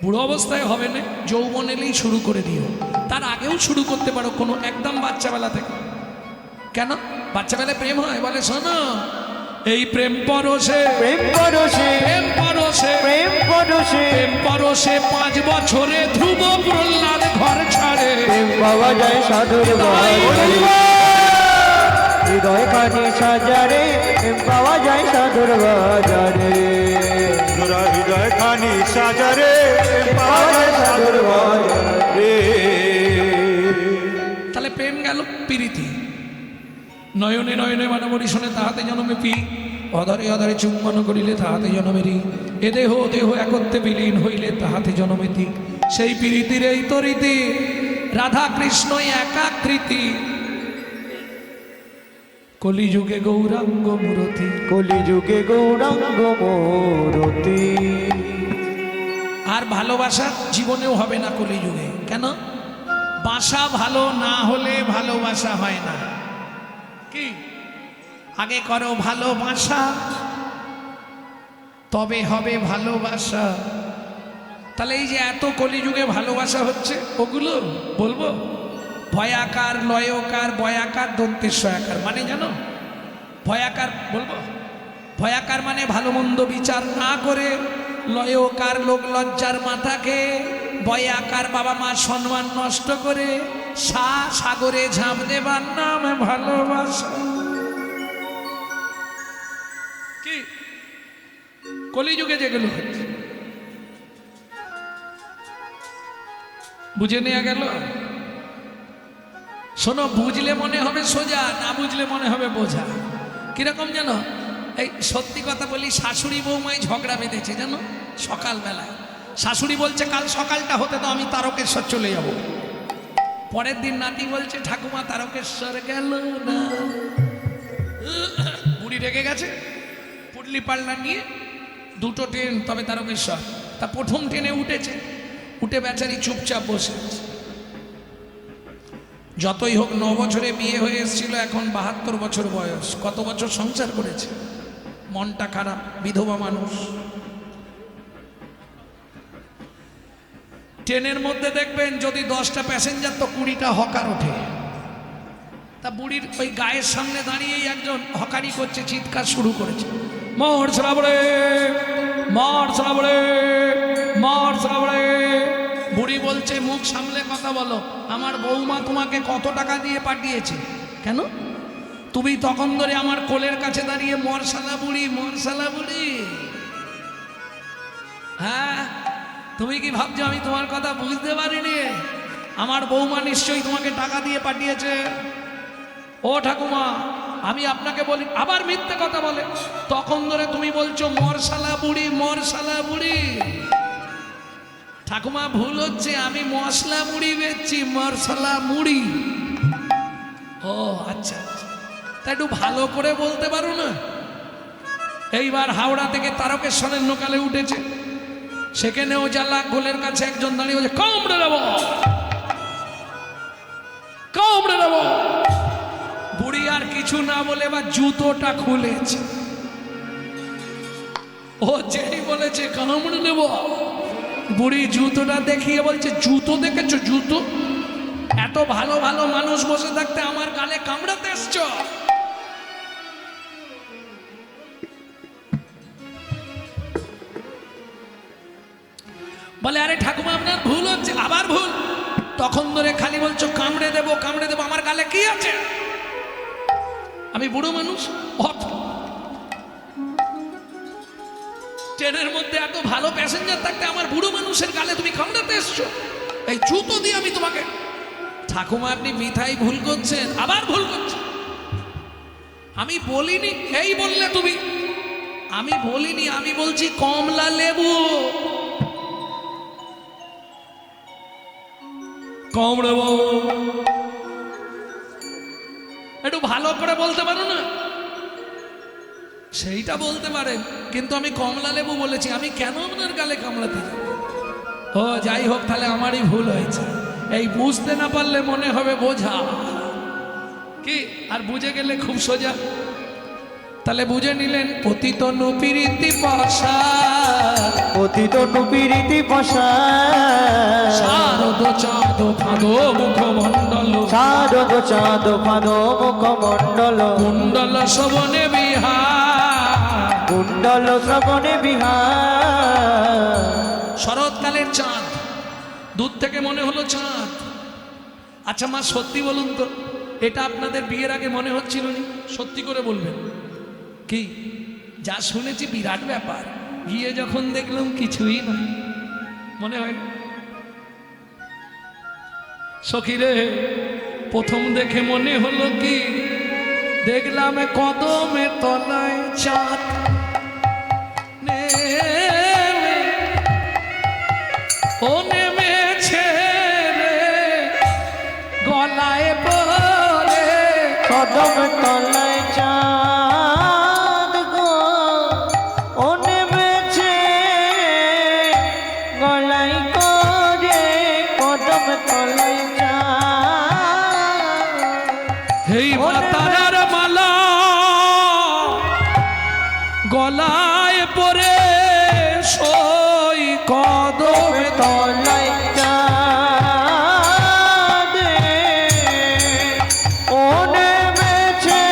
বুড়ো অবস্থায় হবে না, যৌবন এলেই শুরু করে দিও। তার আগেও শুরু করতে পারো, কোনো একদম বাচ্চাবেলা থেকে। কেন বাচ্চাবেলায় প্রেম হয়? বলে শোনো, এই প্রেম পরশে, প্রেম পরশে, প্রেম পরশে, প্রেম পরশে, প্রেম পরশে 5 বছরে ধ্রুব প্রহ্লাদ ঘর ছাড়ে, প্রেম পাওয়া যায় সাধুর বাজারে। হৃদয় খানি সাজারে প্রেম পাওয়া যায় সাধুর বাজারে, তোরা হৃদয় খানি সাজারে প্রেম পাওয়া পাওয়া যায় যায় সাধুর বাজারে। তাহলে প্রেম গেল প্রীতি। নয়নে নয়নে মানবরী শোনে তাহাতে জনমে পি, অধরে অধরে চুম্বন করিলে তাহাতে জনমেরি, এ দেহ দেহ একত্রে বিলীন হইলে তাহাতে জনমেতি। সেই প্রীতির এই তরিতি, রাধা কৃষ্ণ একাকৃতি, কলিযুগে গৌরাঙ্গ মূরতি। কলিযুগে গৌরাঙ্গ মূরতি। আর ভালোবাসা জীবনেও হবে না কলিযুগে। কেন? বাসা ভালো না হলে ভালোবাসা হয় না। কি আগে করো ভালোবাসা, তবে হবে ভালোবাসা। তাহলে এই যে এত কলিযুগে ভালোবাসা হচ্ছে, ওগুলো বলবো ভয়াকার, লয়কার, বয়াকার, দন্তেশ্বয়াকার মানে জানো? ভয়াকার বলবো, ভয়াকার মানে ভালো মন্দ বিচার না করে, লয়কার লোক লজ্জার মাথাকে, বয়াকার বাবা মা সম্মান নষ্ট করে, সাগরে ঝাঁপ দেবার নাম ভালোবাসা। কি কলিযুগে যেগুলো হচ্ছে বুঝে নেওয়া গেল? শোনো, বুঝলে মনে হবে সোজা, না বুঝলে মনে হবে বোঝা। কিরকম জানো? এই সত্যি কথা বলি, শাশুড়ি বৌমায় ঝগড়া বেঁধেছে জানো? সকালবেলায় শাশুড়ি বলছে কাল সকালটা হতে তো আমি তারকেশ্বর চলে যাব। পরের দিন নাতি বলছে ঠাকুমা তারকেশ্বর গেল না। বুড়ি রেগে গেছে, পুটলি পাল্লা নিয়ে 2টো ট্রেন তবে তারকেশ্বর। তা প্রথম ট্রেনে উঠেছে, উঠে বেচারি চুপচাপ বসে আছে। যতই হোক 9 বছরে বিয়ে হয়ে এসেছিল, এখন 72 বছর বয়স। কত বছর সংসার করেছে, মনটা খারাপ, বিধবা মানুষ। ট্রেনের মধ্যে দেখবেন যদি 10টা প্যাসেঞ্জার তো 20টা হকার ওঠে। তা বুড়ির ওই গায়ের সামনে দাঁড়িয়েই একজন হকারি করছে, চিৎকার শুরু করেছে, মর শ্রাবড়ে, মর শ্রাবড়ে, মর শ্রাবড়ে। বুড়ি বলছে মুখ সামলে কথা বলো, আমার বৌমা তোমাকে কত টাকা দিয়ে পাঠিয়েছে? কেন? তুমি তখন ধরে আমার কোলের কাছে দাঁড়িয়ে মরসালা বুড়ি, মরসালা বুড়ি। হ্যাঁ, তুমি কি ভাবছো আমি তোমার কথা বুঝতে পারিনি? আমার বৌমা নিশ্চয়ই তোমাকে টাকা দিয়ে পাঠিয়েছে। ও ঠাকুমা, আমি আপনাকে বলি, আবার মিথ্যে কথা বলে। তখন ধরে তুমি বলছো মরসালা বুড়ি, মরসালা বুড়ি। ঠাকুমা ভুল হচ্ছে, আমি মশলা মুড়ি বেচছি, মশলা মুড়ি। ও আচ্ছা, তা একটু ভালো করে বলতে পারো না? এইবার হাওড়া থেকে তারকেশ্বরের লোকালে উঠেছে, সেখানেও জ্বালা, গোলের কাছে একজন দাঁড়িয়ে বলছে কামড়ে দেব, কামড়ে দেব। বুড়ি আর কিছু না বলে এবার জুতোটা খুলেছে। ও যেই বলেছে কামড়ে নেব, বুড়ি জুতোটা দেখিয়ে বলছে জুতো দেখেছো জুতো? এত ভালো ভালো মানুষ বসে থাকতে আমার গালে কামড়াতে এসছো? বলে আরে ঠাকুমা আপনার ভুল হচ্ছে। আবার ভুল? তখন ধরে খালি বলছো কামড়ে দেবো কামড়ে দেবো, আমার গালে কি আছে? আমি বুড়ো মানুষ? ট্রেনের মধ্যে এত ভালো প্যাসেঞ্জার থাকতে আমার বুড়ো মানুষের গালে তুমি কামড়াতে এসছো? এই জুতো দিয়ে আমি তোমাকে। ঠাকুমা আপনি মিঠাই ভুল করছেন। আবার ভুল করছেন? আমি বলিনি, এই বললে তুমি। আমি বলিনি, আমি বলছি কমলা লেবু। কামড়ে দেব। একটু ভালো করে বলতে পারো না? সেইটা বলতে পারেন, কিন্তু আমি কমলা লেবু বলেছি। আমি কেন আপনার গালে কামড়াতে যাব? ও যাই হোক, তাহলে আমারই ভুল হয়েছে। এই বুঝতে না পারলে মনে হবে বোঝা, কি আর বুঝে গেলে খুব সোজা। তাহলে বুঝে নিলেন পতিত নুপিরিতি পাশা, পতিত নুপিরিতি পাশা, শারদ চাঁদ ফাঁদো মুখমণ্ডল, শারদ চাঁদ ফাঁদো মুখমণ্ডল, কুণ্ডল শোভনে বিহার, কুণ্ডল শ্রবণে বিহার। শরৎকালের চাঁদ, দূর থেকে মনে হলো চাঁদ। আচ্ছা মা সত্যি বলুন তো, এটা আপনাদের বিয়ের আগে মনে হচ্ছিল না? সত্যি করে বলবেন। কি যা শুনেছি বিরাট ব্যাপার, গিয়ে যখন দেখলাম কিছুই না, মনে হয় না? সখীরে প্রথম দেখে মনে হলো কি, দেখলাম কদমে তলায় চাঁদ নেমে, ও নেমেছে রে গলায় পরে, কদম তলায় চাঁদ গো, ও নেমেছে গলাই করে, কদম তলায় চাঁদ। হেই মাতারার মালা গলায় পরে, সই কদমে তলায় চাঁদ ও নেমেছে,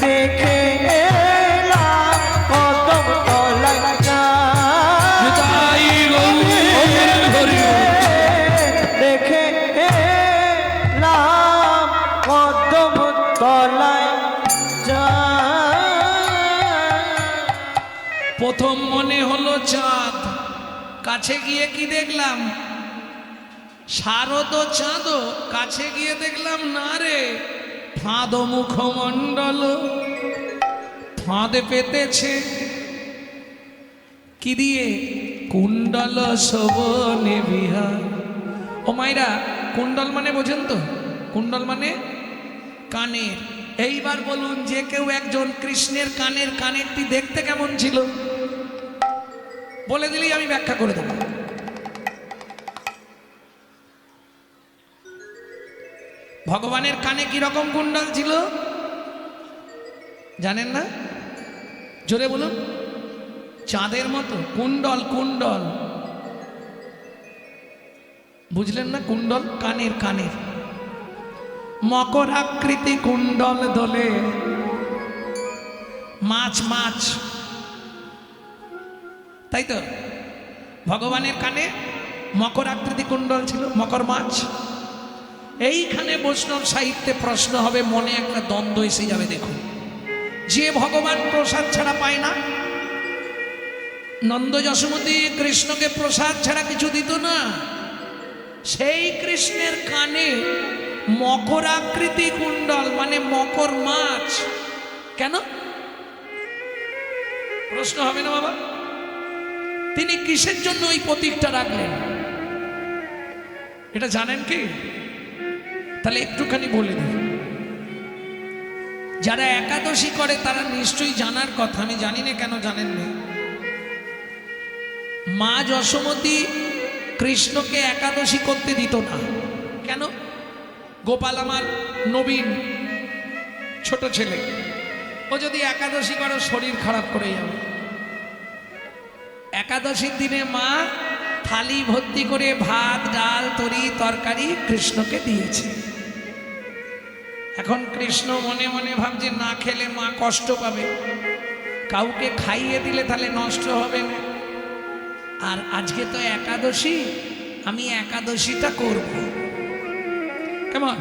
দেখে এলাম কদম তলায় চাঁদ, নিতাই গৌর হরি। দেখে এলাম কদম তলায় চাঁদ। প্রথম মনে হলো চাঁদ, কাছে গিয়ে কি দেখলাম? শারদ চাঁদ। কাছে গিয়ে দেখলাম না রে, ফাঁদ মুখমণ্ডল, ফাঁদে পেতেছে কি দিয়ে? কুণ্ডল শোভনে বিহার। ও মাইরা, কুণ্ডল মানে বোঝেন তো? কুণ্ডল মানে কানের। এইবার বলুন, যে কেউ একজন কৃষ্ণের কানেরটি দেখতে কেমন ছিল? বলে দিলেই আমি ব্যাখ্যা করে দেব। ভগবানের কানে কি রকম কুণ্ডল ছিল জানেন না? জোরে বলুন। চাঁদের মতো কুণ্ডল। কুণ্ডল বুঝলেন না? কুণ্ডল কানের। মকর আকৃতি কুণ্ডল দোলে, মাছ, তাই তো? ভগবানের কানে মকর আকৃতি কুণ্ডল ছিল, মকর মাছ। এইখানে বৈষ্ণব সাহিত্যে প্রশ্ন হবে, মনে একটা দ্বন্দ্ব এসে যাবে। দেখুন, যে ভগবান প্রসাদ ছাড়া পায় না, নন্দ যশোমতী কৃষ্ণকে প্রসাদ ছাড়া কিছু দিত না, সেই কৃষ্ণের কানে মকর আকৃতি কুণ্ডল মানে মকর মাছ কেন? প্রশ্ন হবে না বাবা? তিনি কিসের জন্য ওই প্রতীকটা রাখলেন এটা জানেন কি? তাহলে একটুখানি বলে দিই। যারা একাদশী করে তারা নিশ্চয়ই জানার কথা, আমি জানি না কেন জানেন না। মা যশোমতী কৃষ্ণকে একাদশী করতে দিত না। কেন? গোপাল আমার নবীন ছোট ছেলে, ও যদি একাদশী করে শরীর খারাপ করে যাবে। একাদশীর দিনে মা থালি ভর্তি করে ভাত, ডাল, তরি, তরকারি কৃষ্ণকে দিয়েছে। এখন কৃষ্ণ মনে মনে ভাবছে না খেলে মা কষ্ট পাবে, কাউকে খাইয়ে দিলে তাহলে নষ্ট হবে না। আর আজকে তো একাদশী, আমি একাদশীটা করব। কেমন?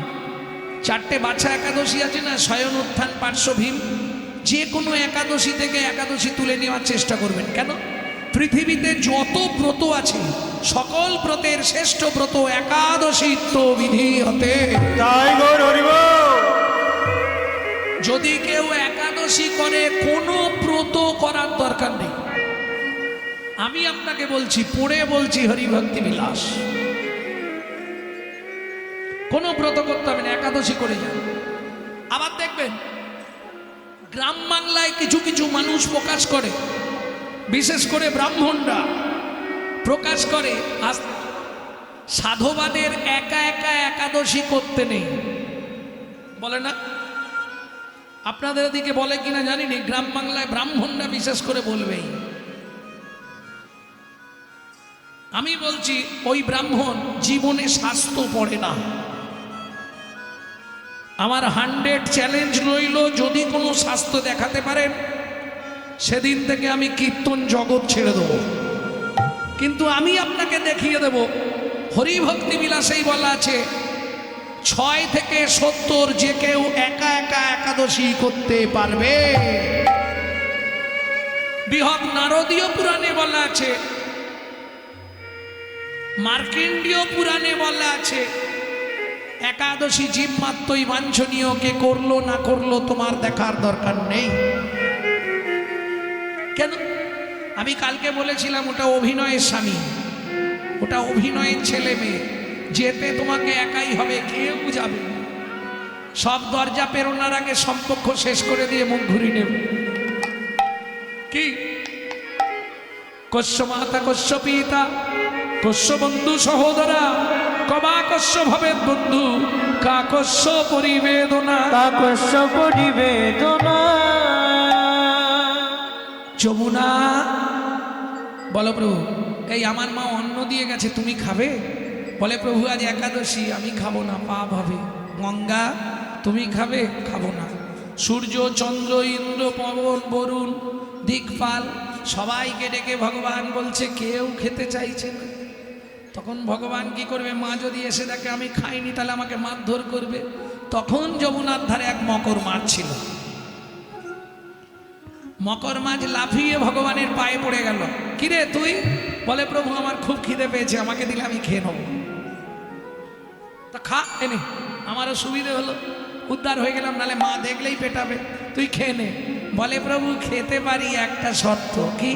4টে বাছা একাদশী আছে না, শয়ন, উত্থান, পার্শ্ব, ভীম। যে কোনো একাদশী থেকে একাদশী তুলে নেওয়ার চেষ্টা করবেন। কেন? পৃথিবীতে যত ব্রত আছে সকল ব্রতের শ্রেষ্ঠ ব্রত একাদশীত্ব বিধি হতে। তাই গৌর হরি বল। যদি কেউ একাদশী করে কোনো ব্রত করার দরকার নেই। আমি আপনাকে বলছি, পড়ে বলছি, হরিভক্তি বিলাস, কোনো ব্রত করতে হবে না, একাদশী করে যান। আবার দেখবেন গ্রাম বাংলায় কিছু কিছু মানুষ প্রকাশ করে, বিশেষ করে ব্রাহ্মণরা প্রকাশ করে সাধুবাদের একা একা একাদশী করতে নেই, বলে না? আপনাদের ওদিকে বলে কিনা জানি না, গ্রাম বাংলায় ব্রাহ্মণরা বিশেষ করে বলবেই। আমি বলছি ওই ব্রাহ্মণ জীবনে শাস্ত্র পড়ে না। আমার 100 চ্যালেঞ্জ রইল, যদি কোনো শাস্ত্র দেখাতে পারেন সেদিন থেকে আমি কীর্তন জগৎ ছেড়ে দেব। কিন্তু আমি আপনাকে দেখিয়ে দেব, হরিভক্তি বিলাসেই বলা আছে 6 থেকে 70 যে কেউ একা একা একাদশী করতে পারবে। বৃহৎ নারদীয় পুরাণে বলা আছে, মার্কেন্ডীয় পুরাণে বলা আছে একাদশী জীব মাত্রই বাঞ্ছনীয়, কে করলো না করলো তোমার দেখার দরকার নেই। কেন? আমি কালকে বলেছিলাম ওটা অভিনয়ের স্বামী, ওটা অভিনয়ের ছেলে মেয়ে। যেতে তোমাকে একাই হবে, কেউ যাবে। সব দরজা পেরোনোর আগে সম্পর্ক শেষ করে দিয়ে মুখ ঘুরিয়ে নেবে। কি কশ্য মাতা কশ্য পিতা কশ্য বন্ধু সহোদরা কবা কশ্য ভবেদ বন্ধু কাকস্য পরিবেদনা। কাকস্য পরিবেদনা। যমুনা বলো প্রভু, এই আমার মা অন্ন দিয়ে গেছে, তুমি খাবে? বলে প্রভু আজ একাদশী, আমি খাবো না, পাপ হবে। গঙ্গা তুমি খাবে? খাবো না। সূর্য, চন্দ্র, ইন্দ্র, পবন, বরুণ, দিকপাল সবাইকে ডেকে ভগবান বলছে কেউ খেতে চাইছে না। তখন ভগবান কি করবে? মা যদি এসে দেখে আমি খাইনি তাহলে আমাকে মারধর করবে। তখন যমুনার ধারে এক মকর মাছ ছিল। মকর মাছ লাফিয়ে ভগবানের পায়ে পড়ে গেল। কিরে তুই? বলে প্রভু আমার খুব খিদে পেয়েছে, আমাকে দিলে আমি খেয়ে নেব। তা খা, এনে আমারও সুবিধে হলো, উদ্ধার হয়ে গেলাম, নালে মা দেখলেই পেটাবে, তুই খেয়ে নে। বলে প্রভু খেতে পারি, একটা শর্ত। কি?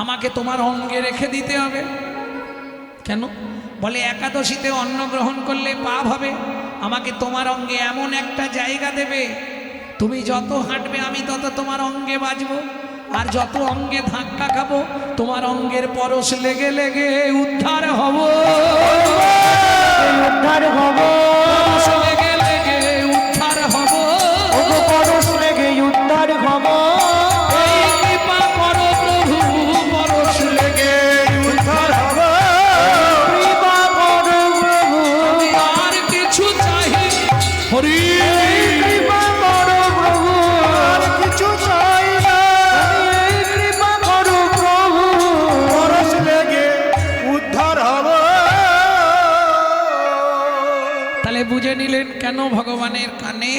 আমাকে তোমার অঙ্গে রেখে দিতে হবে। কেন? বলে একাদশীতে অন্ন গ্রহণ করলে পাপ হবে, আমাকে তোমার অঙ্গে এমন একটা জায়গা দেবে, তুমি যত হাঁটবে আমি তত তোমার অঙ্গে বাজবো, আর যত অঙ্গে ধাক্কা খাবো তোমার অঙ্গের পরশ লেগে লেগে উদ্ধার হব। উদ্ধার হব, পরশ লেগে লেগে উদ্ধার হব, পরশ লেগে উদ্ধার হব। এই কৃপা করো প্রভু, পরশ লেগে উদ্ধার হব। কৃপা করো প্রভু, আমি আর কিছু চাই হরি। কৃপা করো প্রভু, আর কিছু চাই না। কৃপা করো প্রভু। পরশ লেগে উদ্ধার হব। তাহলে বুঝে নিলেন কেন ভগবানের কানে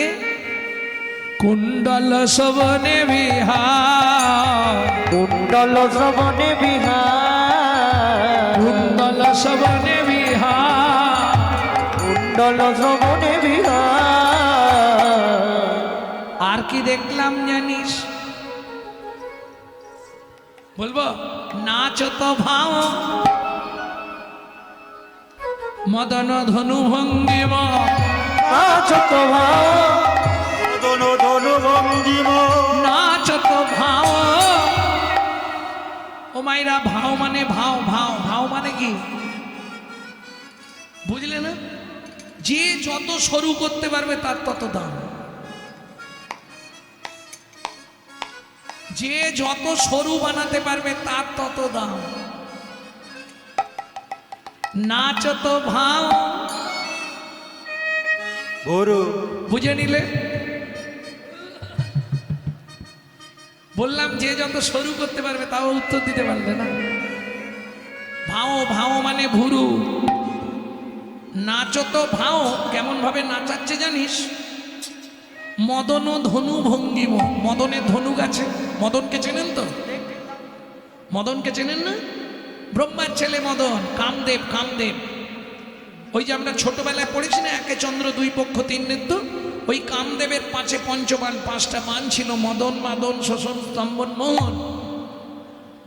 কুণ্ডল শোভনে বিহার, কুণ্ডল শ্রবণে বিহার, কুণ্ডল শোভনে বিহার। কুণ্ডল শ্রবণে বিহার। আর কি দেখলাম জানিস? বলবো নাচ তো ভাও মদন ধনু ভঙ্গিমা, নাচ তো ভাও, ধনু ধনু ভঙ্গিম। নাচ তো ভাও ও মায়েরা ভাও মানে ভাও ভাও ভাও মানে কি বুঝলে না? যে যত সরু করতে পারবে তার তত দাম। যে যত সরু বানাতে পারবে তার তত দাম। নাচ তো ভাও, ভুরু বুঝে নিলে? বললাম যে যত সরু করতে পারবে তাও উত্তর দিতে পারবে না। ভাও ভাও মানে ভুরু। নাচো তো ভাও কেমন ভাবে নাচাচ্ছে জানিস? মদন ধনু ভঙ্গিম। মদনের ধনুক আছে, মদনকে চেনেন তো? মদনকে চেনেন না? ব্রহ্মার ছেলে মদন, কামদেব। কামদেব ওই যে আমরা ছোটবেলায় পড়েছি না, একে চন্দ্র দুই পক্ষ তিন নেত্র, ওই কামদেবের পাঁচে পঞ্চবান, পাঁচটা বান ছিল, মদন মাদন শোষণ স্তম্ভন মোহন।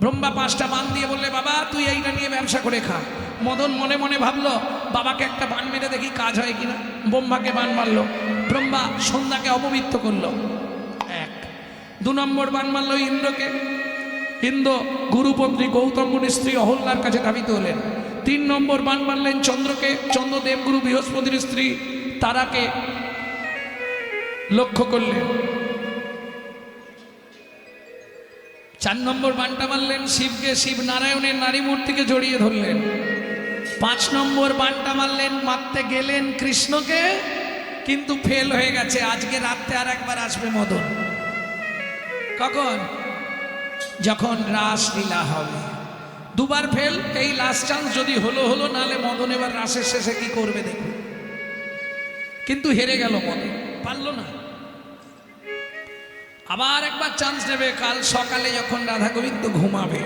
ব্রহ্মা পাঁচটা বান দিয়ে বললে বাবা তুই এইটা নিয়ে ব্যবসা করে খা। মদন মনে মনে ভাবলো বাবাকে একটা বান মেরে দেখি কাজ হয় কিনা। ব্রহ্মাকে বান মারলো, ব্রহ্মা সন্ধ্যাকে অপবিত্র করলো। এক। দু নম্বর বান মারলো ইন্দ্রকে। ইন্দ্র গুরুপত্নী গৌতম মুনির স্ত্রী অহল্যার কাছে ধাবিত হলেন। 3 নম্বর বান মারলেন চন্দ্রকে। চন্দ্রদেব গুরু বৃহস্পতির স্ত্রী তারাকে লক্ষ্য করলেন। 4 নম্বর বানটা মারলেন শিবকে। শিব নারায়ণের নারী মূর্তিকে জড়িয়ে ধরলেন। 5 নম্বর বানটা মারলেন, মারতে গেলেন কৃষ্ণকে, কিন্তু ফেল হয়ে গেছে। আজকে রাত্রে আর একবার আসবে মদন। কখন? যখন রাসলীলা হবে। দুবার ফেল, এই লাস্ট চান্স। যদি হলো হলো, নালে মদন এবার রাসের শেষে কি করবে দেখুন। কিন্তু হেরে গেল মদন, পারলো না। আবার একবার চান্স নেবে কাল সকালে যখন রাধা গোবিন্দ ঘুমাবে।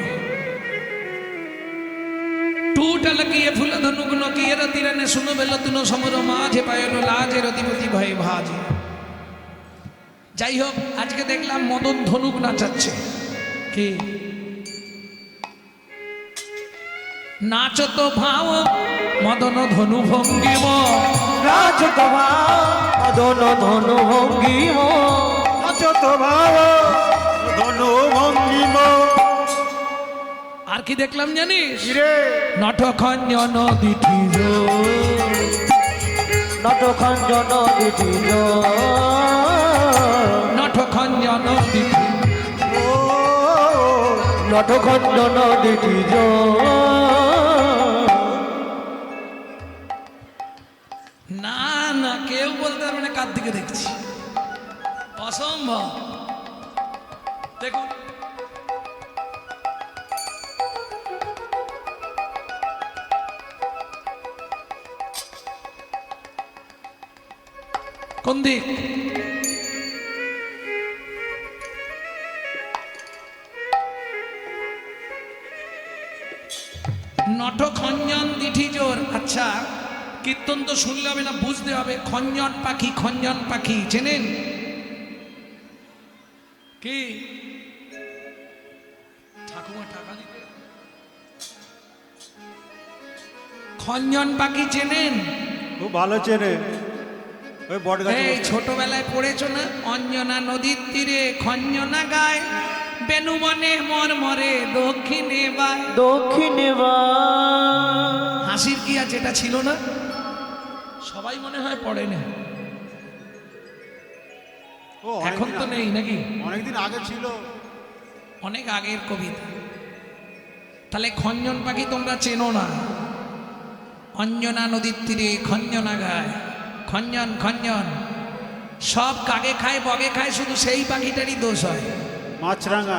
টুটা লাগিয়ে ফুল ধনুক নকিয়ে রতিরানে শুনো বেল তুনো সমর মাঝে পায়লো লাজে রতিপতি ভয়ে ভাজে। যাই হোক, আজকে দেখলাম মদন ধনুক নাচাচ্ছে। কি নাচো তো ভাও মদন ধনু ভঙ্গিম। রাজ তোমা মদন ধনু ভঙ্গিম। নাচত ভাব ধনু ভঙ্গিম। আর কি দেখলাম জানিস? রে নট খঞ্জন দিঠিজ। নট খঞ্জন দিঠিজ। নট খঞ্জন দিঠি। ও নট খঞ্জন দিঠিজ। না না, কেউ বলতে পারবে না কার দিকে দেখছি। অসম্ভব। দেখুন কোন দিক? নট খঞ্জন দিঠি জোর। আচ্ছা, কীর্তন তো শুনলে হবে না, বুঝতে হবে। খঞ্জন পাখি, খঞ্জন পাখি চেনেন কি? ঠাকুমা টাকা দিতে। খঞ্জন পাখি চেনেন? খুব ভালো চেনে। ওই বট গাছে এই ছোটবেলায় পড়েছো না? অঞ্জনা নদীর তীরে খঞ্জনা গায়, বেনুবনে মরমরে দক্ষিণে বায়। দক্ষিণে বা হাসির কি আছে? এটা ছিল না? সবাই মনে হয় পড়ে না। ও এখন তো নেই নাকি? অনেকদিন আগে ছিল। অনেক আগের কবিতা। তাহলে খঞ্জন পাখি তোমরা চেনো না? অঞ্জনা নদীর তীরে খঞ্জনা গায়। খঞ্জন খঞ্জন সব কাগে খায় বগে খায়, শুধু সেই পাখিটারই দোষ হয়। মাছরাঙা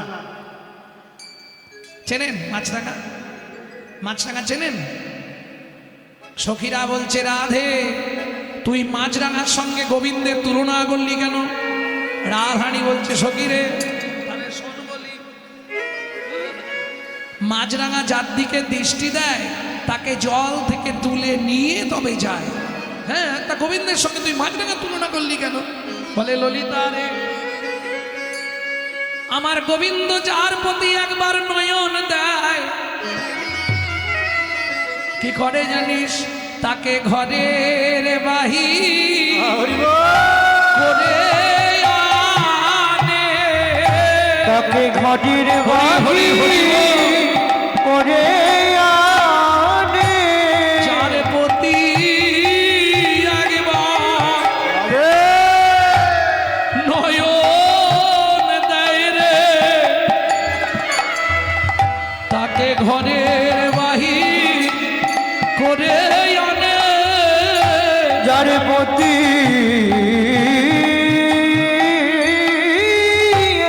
চেনেন মাছরাঙা? মাছরাঙা চেনেন? সখীরা বলছে রাধে তুই মাছরাঙার সঙ্গে গোবিন্দের তুলনা করলি কেন? রাধারানী বলছে সখীরে তাহলে শোন বলি, মাছরাঙা যার দিকে দৃষ্টি দেয় তাকে জল থেকে তুলে নিয়ে তবে যায়। হ্যাঁ, তা গোবিন্দের সঙ্গে তুই মাছরাঙা তুলনা করলি কেন? বলে ললিতা রে, আমার গোবিন্দ যার প্রতি একবার নয়ন দেয় কি করে জানিস? তাকে ঘরের বাহির করে আনে। তাকে ঘটির হরি হরি হরি বাহির বল। করে আনে যার প্রতি একবার নয়ন দেয় রে তাকে ঘরের বাহির করে আনে যার প্রতি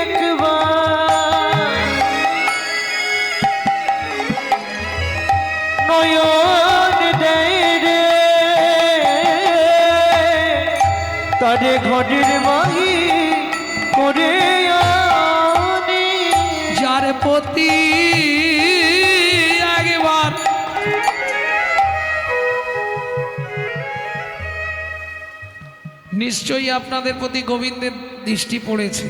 একবার নয়ন দেয় রে তারে ঘরের বাহির করে আনে যার প্রতি একবার নিশ্চয়ই আপনাদের প্রতি গোবিন্দের দৃষ্টি পড়েছে,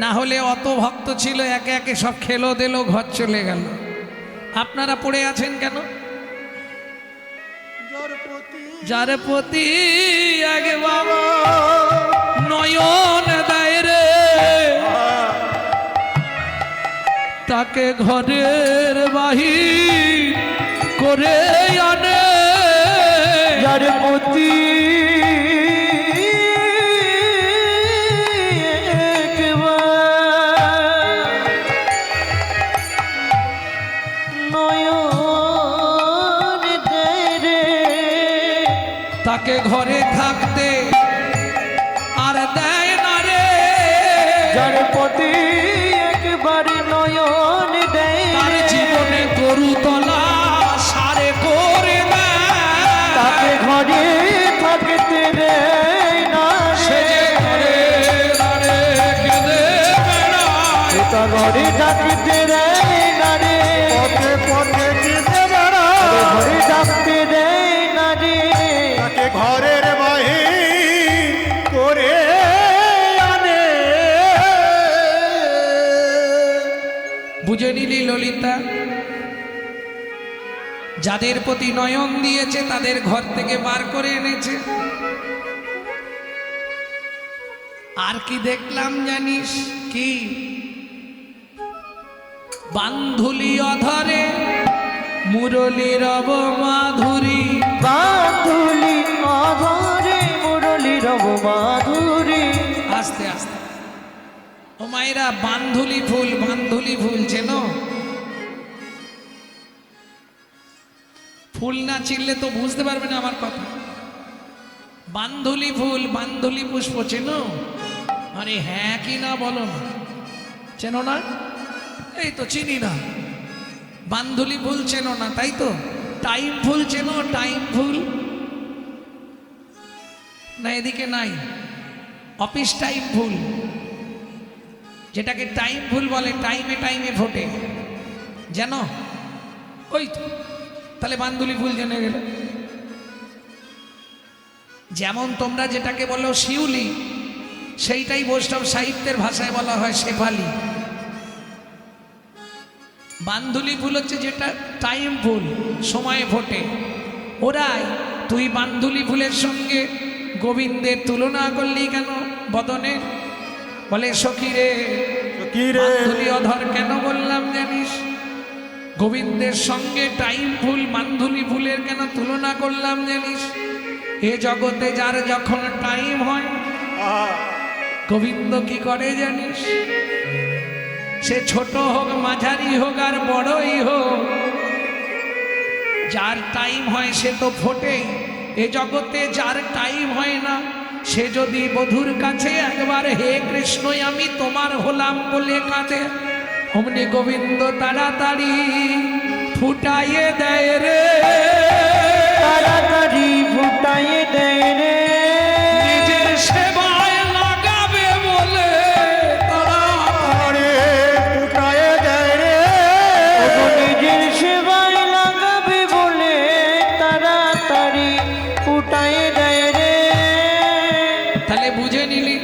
না হলে অত ভক্ত ছিল একে একে সব খেলো দিল ঘর চলে গেল। আপনারা পড়ে আছেন কেন? যার প্রতি একবার নয়ন দেয় রে তাকে ঘরের বাহির করে আনে যার প্রতি একবার নয়ন দেয় রে তাকে ঘরে থাকতে আর দেয় না রে যার প্রতি একবার নয়ন দেয় তার রে জীবনে গরু তলা সারে করে দেয় তাকে ঘরে থাকতে দেয় না সে রে যে ঘরে দাঁড়ে কেঁদে বেড়ায় তা ঘরে থাকতে দেয় না রে পথে পথে কেঁদে তাকে বেড়ায় ঘরে থাকতে দেয় না রে তাকে ঘরের বাহির করে আনে বুঝে নিলি ললিতা, যাদের প্রতি নয়ন দিয়েছে তাদের ঘর থেকে বার করে এনেছে। আর কি দেখলাম জানিস কি? বান্ধুলি অধরে মুরলী রব মাধুরী। বাঁধুলি অধরে মুরলি রব মাধুরী আস্তে আস্তে ও মায়েরা, বান্ধুলি ফুল চেনো? ফুল না চিনলে তো বুঝতে পারবে না আমার কথা। বান্ধুলি ফুল, বান্ধুলি পুষ্প চেনো? আরে হ্যাঁ কি না বলো না, চেনো না? এই তো চিনি না। বান্ধুলি ফুল চেনো না তাই তো? টাইম ফুল চেনো? টাইম ফুল না এদিকে নাই? অফিস টাইম ফুল, যেটাকে টাইম ফুল বলে, টাইমে টাইমে ফোটে জানো? ওই তো, তাহলে বান্ধুলি ফুল জেনে গেল। যেমন তোমরা যেটাকে বলো শিউলি, সেইটাই বৈষ্ণব সাহিত্যের ভাষায় বলা হয় শেফালি। বান্ধুলি ফুল হচ্ছে যেটা টাইম ফুল, সময়ে ফোটে। ওরাই তুই বান্ধুলি ফুলের সঙ্গে গোবিন্দের তুলনা করলি কেন বদনের? বলে সখী রে, কি রে বান্ধুলি অধর কেন বললাম জানিস? গোবিন্দের সঙ্গে টাইম ফুল বান্ধুলি ফুলের কেন তুলনা করলাম জানিস? এ জগতে যার যখন টাইম হয় গোবিন্দ কি করে জানিস? সে ছোট হোক, মাঝারি হোক আর বড়ই হোক, যার টাইম হয় সে তো ফোটেই। এ জগতে যার টাইম হয় না, সে যদি বধূর কাছে একবার হে কৃষ্ণই আমি তোমার হলাম বলে কাঁদে, অমনি গোবিন্দ তাড়াতাড়ি ফুটাইয়ে দেয় রে, তাড়াতাড়ি ফুটাইয়ে দেয় রে নিজের সেবায় লাগাবে বলে আরে ফুটায়ে দেয় রে ওগো নিজের সেবায় লাগাবে বলে তাড়াতাড়ি ফুটাইয়ে দেয় রে তাহলে বুঝে নিলি,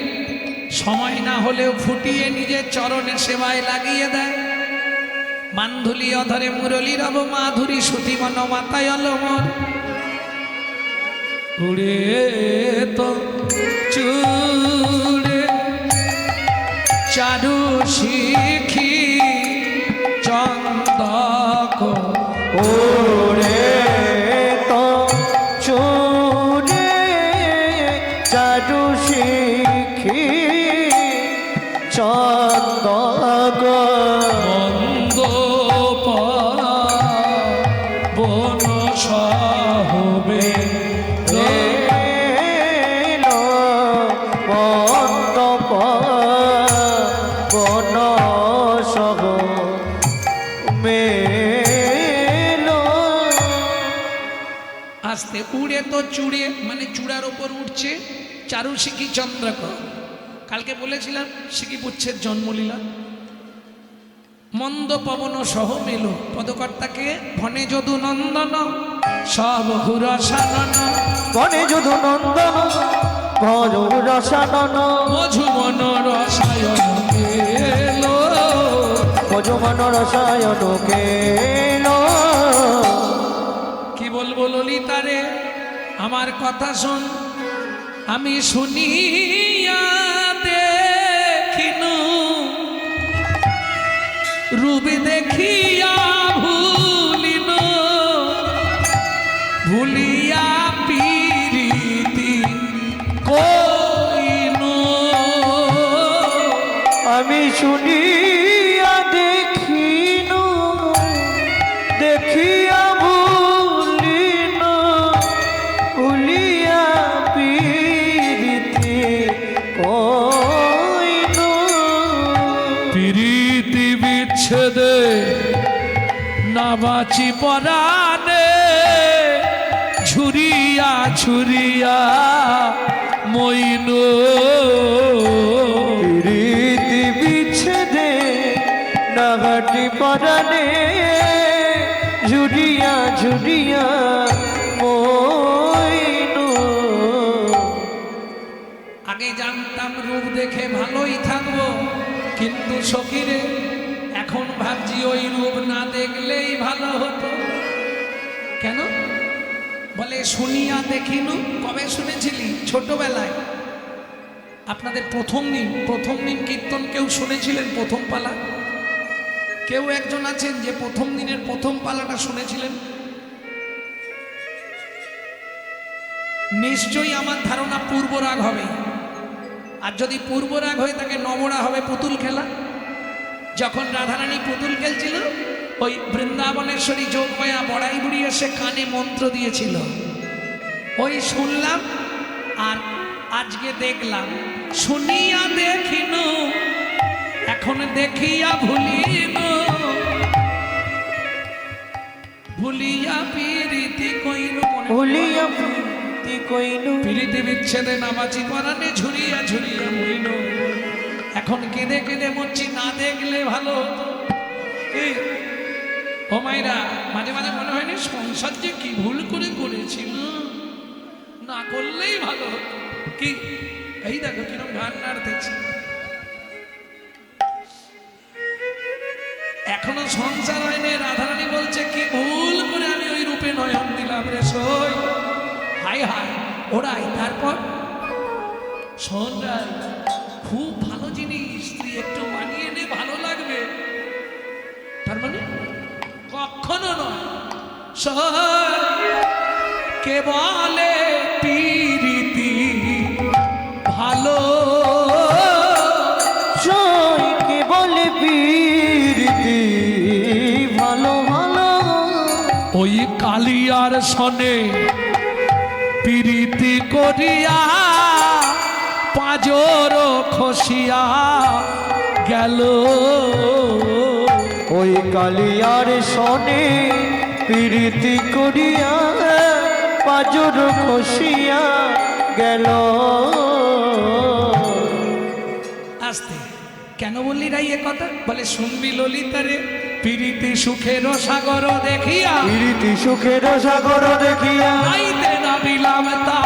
সময় না হলেও ফুটিয়ে নিজের চরণে সেবায় লাগিয়ে দেয়। বান্ধুলি অধরে মুরলী রব মাধুরী, সুতি মন মাতায় অলমর উড়ে তো চুড়ে চারু শিখি চন্দ্র ওরে তো চুরে চারু শিখি চন্দগ মন্দ বন সহবে বন্ধ বন সহ মেলো আস্তে উড়ে তো চূড়ে মানে চূড়ার ওপর উঠছে চারু শিখি চন্দ্রকর। কালকে বলেছিলাম শিখি পুচ্ছের জন্মলীলা। মন্দ পবন সহ মেলো পদকর্তাকে ভনে যদু নন্দন সব হুরসানন বনে যদু নন্দন ভর রসানন মধুমন রসায়ন এলো মজুমন রসায়ন কেলো কি বলবো ললিতারে আমার কথা শোন আমি শুনিয়া দেখিনু রূপ দেখিয়া ভুলিনু ভুলিয়া পিরিতি কইনু আমি শুনিয়া দেখিনু দেখিয়া ভুলিনু ভুলিয়া পিরিতি কইনু প্রীতি বিচ্ছেদে না বাঁচি পরাণে ঝুরিয়া ঝুরিয়া মইনু প্রীতি বিচ্ছেদে নাগাটি পরানে ঝুরিয়া ঝুরিয়া মইনু আগে জানতাম রূপ দেখে ভালোই থাকবো কিন্তু সখীরে এখন ভাবছি ওই রূপ না দেখলেই ভালো হতো। কেন বলে শুনিয়া দেখিনু কবে শুনেছিলি ছোটবেলায় আপনাদের প্রথম দিন কীর্তন কেউ শুনেছিলেন প্রথম পালা কেউ একজন আছেন যে প্রথম দিনের প্রথম পালাটা শুনেছিলেন নিশ্চয়ই আমার ধারণা পূর্বরাগ হবে আর যদি পূর্বরাগ হয়ে থাকে নবরা হবে পুতুল খেলা যখন রাধারানী পুতুল খেলছিল ওই বৃন্দাবনেশ্বরী যোগমায়া বড়াই বুড়ি এসে কানে মন্ত্র দিয়েছিল ওই শুনলাম আর আজকে দেখলাম শুনিয়া দেখিনু এখন দেখিয়া ভুলিনু ভুলিয়া পিরিতি কইনু ভুলিয়া প্রীতি কইনু পিরিতি বিচ্ছেদে নামাচি পরানে ঝুরিয়া ঝুরিয়া মইনু এখন কেঁদে কেঁদে মরছি না দেখলে ভালো হতো কি ও মাইরা মাঝে মাঝে মনে হয়নি সংসার যে কি ভুল করে করেছিল না করলেই ভালো হতো কি এই দেখো কিরম গান নাড়তেছে এখনো সংসার হয়নি রাধারানী বলছে কি ভুল করে আমি ওই রূপে নয়ন দিলাম রে সই হাই হাই ওরাই তারপর শোন রাই খুব ভালো জিনিস তুই একটু মানিয়ে নে ভালো লাগবে তার মানে কখনো নয় কে বলে পিরিতি ভালো কে বলে প্রীতি ভালো ভালো ওই কালিয়ার সনে পিরিতি করিয়া পাজর খসিয়া গেল ওই কালিয়ার সনে প্রীতি করিয়া পাজর খসিয়া গেল আস্তে কেন বললি রাই এ কথা বলে শুনবি ললিতারে পিরিতি সুখের সাগর দেখিয়া প্রীতি সুখের সাগর দেখিয়া নাইতে নাবিলাম তা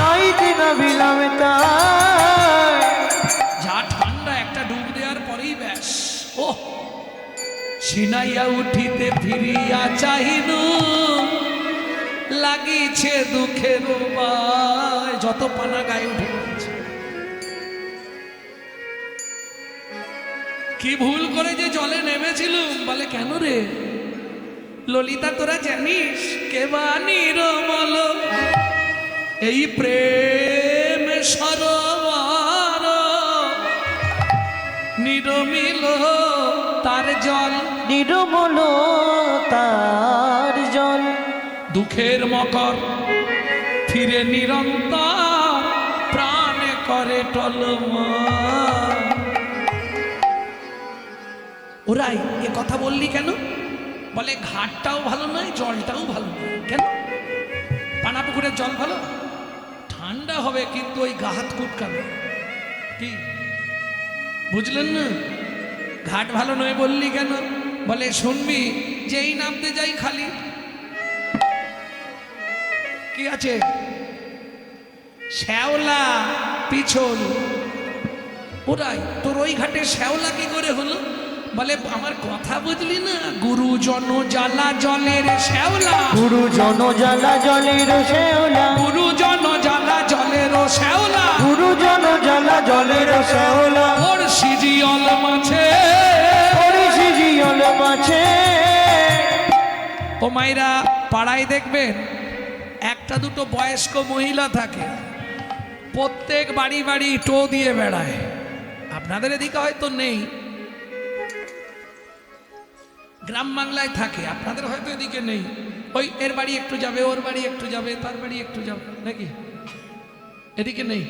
নাইতে নাবিলাম তাই যা ঠান্ডা একটা ডুব দেওয়ার পরেই ব্যাস ও সিনাইয়া উঠিতে ফিরিয়া চাহিনু লাগিছে দুঃখের বায় যত পানা গায়ে উঠে গেছে কি ভুল করে যে জলে নেমেছিলুম বলে কেন রে ললিতা তোরা জানিস কে বা নিরমল এই প্রেম সরোবর নিরমিল তার জল নির্মল তার জল দুঃখের মকর ফিরে নিরন্তর প্রাণে করে টলমল। ওরাই এ কথা বললি কেন? বলে ঘাটটাও ভালো নয়, জলটাও ভালো নয়। কেন? পানা পুকুরের জল ভালো, ঠান্ডা হবে কিন্তু ওই গা হাত কুটকাবে। কি বুঝলেন না? ঘাট ভালো নয় বললি কেন? বলে শুনবি, যেই নামতে যাই খালি কি আছে, শ্যাওলা পিছল। ওরাই তোর ওই ঘাটে শ্যাওলা কি করে হলো? বলে আমার কথা বুঝলি না, গুরুজন জ্বালা জলের শ্যাওলা, গুরুজন জ্বালা জলের শ্যাওলা, গুরুজন জ্বালা জলের শ্যাওলা, গুরুজন জ্বালা জলের শ্যাওলা, ওর সিজিয়ল মাছে, ওর সিজিয়ল মাছে। ও মাইরা পাড়ায় দেখবেন একটা দুটো বয়স্ক মহিলা থাকে, প্রত্যেক বাড়ি বাড়ি টো দিয়ে বেড়ায়। আপনাদের এদিকে হয়তো নেই, গ্রাম বাংলায় থাকে, আপনাদের হয়তো এদিকে নেই। ওই এর বাড়ি একটু যাবে, ওর বাড়ি একটু যাবে, তার বাড়ি একটু যাবে, নাকি? এদিকে নেই?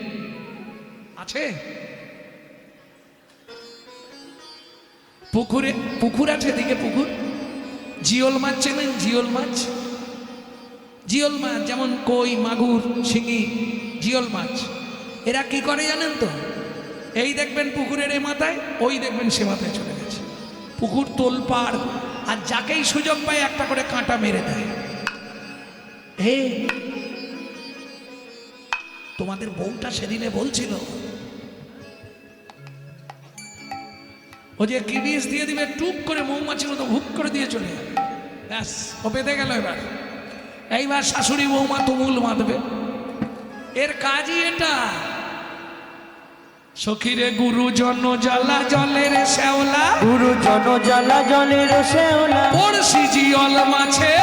আছে? পুকুরে পুকুর আছে এদিকে, পুকুর। জিওল মাছ চেনেন? জিওল মাছ, জিওল মাছ যেমন কই, মাগুর, শিঙি, জিওল মাছ। এরা কি করে জানেন তো? এই দেখবেন পুকুরের এ মাথায়, ওই দেখবেন সে মাথায় চলে গেছে। পুকুর তোলপাড়, আর যাকেই সুযোগ পায় একটা করে কাঁটা মেরে দেয়। হে, তোমাদের বউটা সেদিনে বলছিল ও যে কি বিষ দিয়ে দিবে, টুপ করে মৌমাছির মতো হুক করে দিয়ে চলে যাবে, ব্যাস ও পেতে গেল। এইবার শাশুড়ি বৌমা তুমুল বাঁধবে, এর কাজই এটা। সখীরে গুরুজন জ্বালা জলের শ্যাওলা, গুরুজন জ্বালা জলের শ্যাওলা, পড়শি জিয়ল মাছে,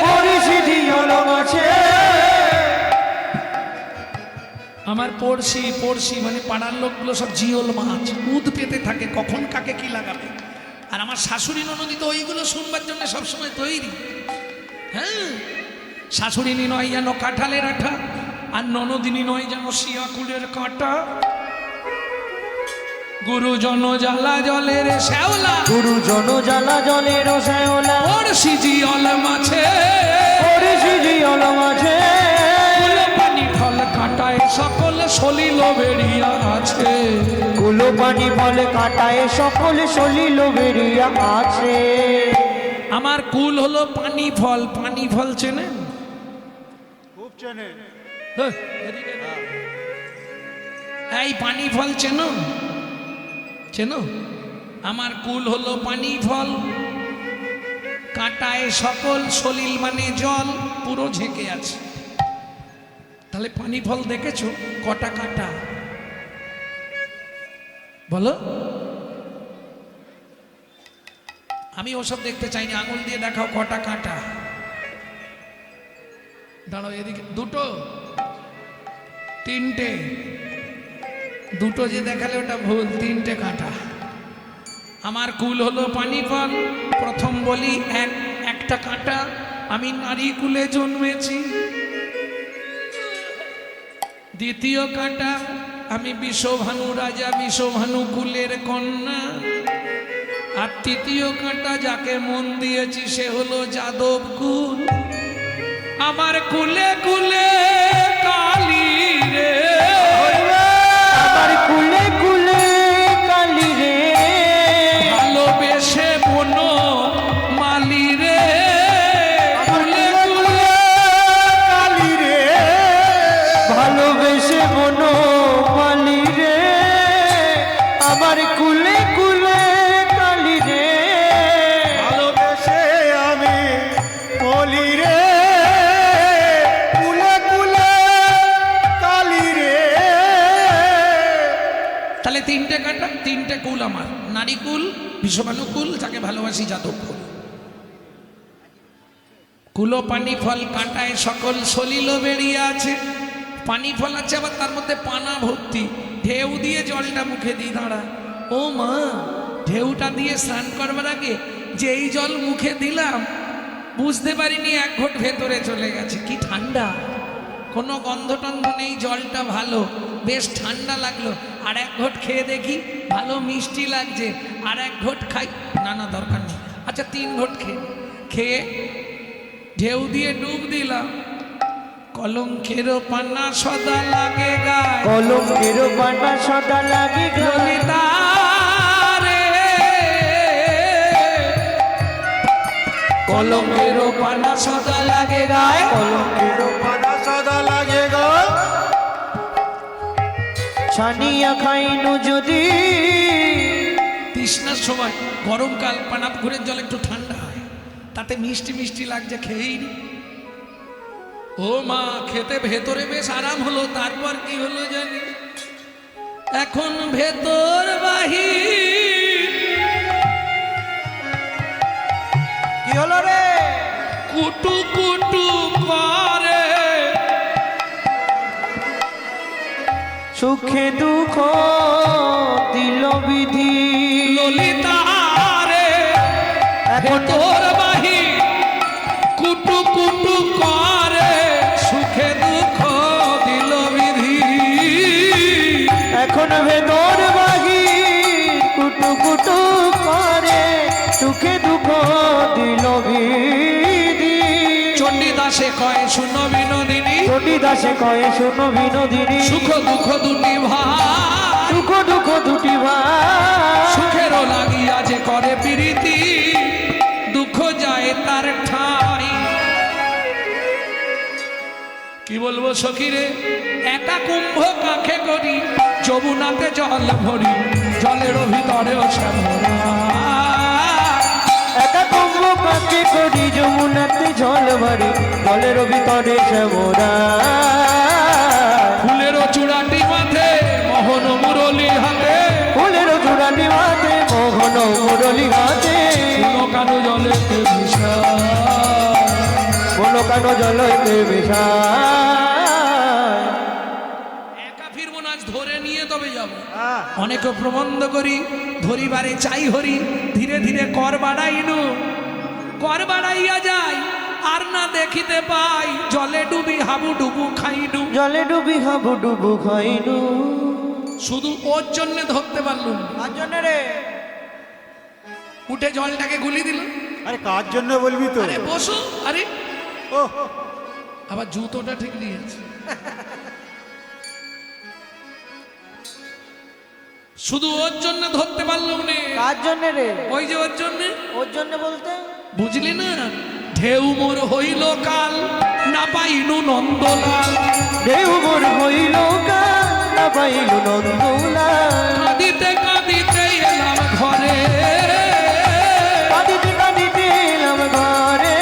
পড়শি জিয়ল মাছে। আমার পড়শি, পড়শি মানে পাড়ার লোকগুলো সব জিওল মাছ উদ পেতে থাকে, কখন কাকে কি লাগাবে। আর আমার শাশুড়ি ননদি তো ওইগুলো শুনবার জন্য সবসময় তৈরি। হ্যাঁ, শাশুড়িনী নয় যেন কাঁঠালের আঠা, আর ননদিনী নয় যেন শিয়াকুলের কাঁটা। গুরুজন জ্বালা জলের শ্যাওলা, গুরুজন জ্বালা জলের শ্যাওলা, পড়শি জিয়ল মাছে, পড়শি জিয়ল মাছে। পানি ফল কাঁটায় সকল সলিল বেরিয়া আছে, কুলো পানি ফল কাঁটায় সকল সলিল বেরিয়া আছে। আমার কুল হলো পানি ফল। পানি ফল চেনেন? খুব চেনে। হ্যাঁ, এদিকে না। এই পানি ফল চেনো? চেনো? আমার কুল হলো পানি ফল, কাঁটায় সকল সলিল মানে জল পুরো ঝেঁকে আছে। তাহলে পানি ফল দেখেছো কটা কাঁটা বলো? আমি ওসব দেখতে চাইনি, আঙুল দিয়ে দেখাও কটা কাঁটা। দাঁড়াও, এদিকে দুটো, তিনটে, দুটো যে দেখালে ওটা ভুল, তিনটে কাঁটা। আমার কুল হলো পানি ফল। প্রথম বলি একটা কাঁটা, আমি নারী কুলে জন্মেছি। দ্বিতীয় কাঁটা, আমি বিষভানু রাজা, বিষভানু কুলের কন্যা। আর তৃতীয় কাঁটা, যাকে মন দিয়েছি সে হলো যাদব কুল। আমার কুলে কুলে কালী রে, আমার কুলে কুলে কালী রে, ভালোবেসে বন মালি রে। কুলে কুলে কালী রে, ভালোবেসে বন মালি রে। আমার কুলে কুলে কালী রে, ভালোবেসে আমি বলি রে, কুলে কুলে কালি রে। তাহলে তিনটে কাঁটা, তিনটে কুল আমার। নারী কুল, বিষভানু কুল, যাকে ভালোবাসি যাদব কুল। কুলো পানি ফল কাঁটায় সকল সলিল বেরিয়ে আছে। পানি ফল আছে, আবার তার মধ্যে পানা ভর্তি। ঢেউ দিয়ে জলটা মুখে দিয়ে দাঁড়া। ও মা, ঢেউটা দিয়ে স্নান করবার আগে যেই জল মুখে দিলাম বুঝতে পারিনি এক ঘট ভেতরে চলে গেছে। কি ঠান্ডা, কোনো গন্ধ টন্ধ নেই, জলটা ভালো, বেশ ঠান্ডা লাগলো। আর এক ঘট খেয়ে দেখি, ভালো মিষ্টি লাগছে। আর এক ঘট খাই, না না দরকার নেই, আচ্ছা 3 ঘট খেয়ে ঢেউ দিয়ে ডুব দিলাম। কলঙ্কের পানা সদা লাগে গায়ে, কলঙ্কের পানা সদা লাগে গায়ে, ললিতা রে। কলঙ্কের পানা সদা লাগে গায়ে, কলঙ্কের পানা সদা লাগে গো। ছানিয়া খাইনু যদি, তৃষ্ণার সময় গরমকাল পানা পুকুরের জল একটু ঠান্ডা হয়, তাতে মিষ্টি মিষ্টি লাগছে, খেয়েই নি। ও মা, খেতে ভেতরে বেশ আরাম হলো। তারপর কি হলো জানি, এখন ভেতর বাহির কি হলো রে? কুটু কুটু করে, সুখে দুঃখ দিল বিধি, ললিতা রে। ভেতর বাহির কুটু কুটু করে, সুখে দুঃখ দিল বিধি। এখন ভেতর বাহির কুটু কুটু করে, সুখে দুঃখ দিল বিধি। চণ্ডীদাসে কয় শুনো বিনোদিনী, চণ্ডীদাসে কয়ে শোনো বিনোদিনী, সুখ দুঃখ দুটি ভাই, সুখ দুঃখ দুটি ভাই, সুখেরও লাগিয়া যে করে প্রীতি, দুঃখ যায় তার ঠাই। কি বলবো সখীরে, একা কুম্ভ কাকে করি, যমুনাতে জল ভরি, জলেরও ভিতরেও শ্যামরা। একা কুম্ভ কাকে করি, যমুনাতে জল ভরি, জলের ভিতরে শ্যামরা। ফুলেরও চূড়াটি মাথে, মোহন মুরলি হাতে, ফুলের চূড়ানি মাতে, মোহন মুরলি হাতে, কোনো কানো জলেতে মিশা। বলো কানো জলতে বিষায়। একা ফিরবো না, আজ ধরে নিয়ে তবে যাব। হ্যাঁ। অনেক প্রবন্ধ করি, ধরিবারে চাই হরি, ধীরে ধীরে কর বাড়াইনু, কর বাড়াইয়া যাই, আর না দেখিতে পাই, জলে ডুবি হাবু ডুবু খাইনু। জলে ডুবি হাবু ডুবু খাইনু। শুধু ওর জন্য ধরতে পারলুম, কার জন্য রে? উঠে জলটাকে গুলি দিল। আরে কার জন্য বলবি তো? আরে বসো, আরে ও আবার জুতোটা ঠিক নিয়েছে। শুধু ওর জন্য ধরতে পারলুম নে। কার জন্য রে? ওই যে ওর জন্য, ওর জন্য বলতে বুঝলি না? ঢেউ মোর হইল কাল, না পাইনু নন্দলাল, ঢেউ মোর হইল কাল, না পাইল নন্দলাল। কাঁদিতে কাঁদিতে এলাম ঘরে, কাঁদিতে কাঁদিতে এলাম ঘরে।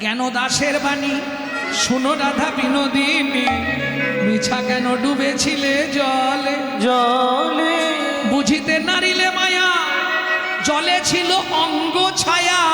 জ্ঞান দাসের বাণী শুনো রাধা বিনোদিনী, মিছা কেন ডুবেছিলে জলে, জলে বুঝিতে নারিলে মায়া, জলে ছিল অঙ্গ ছায়া।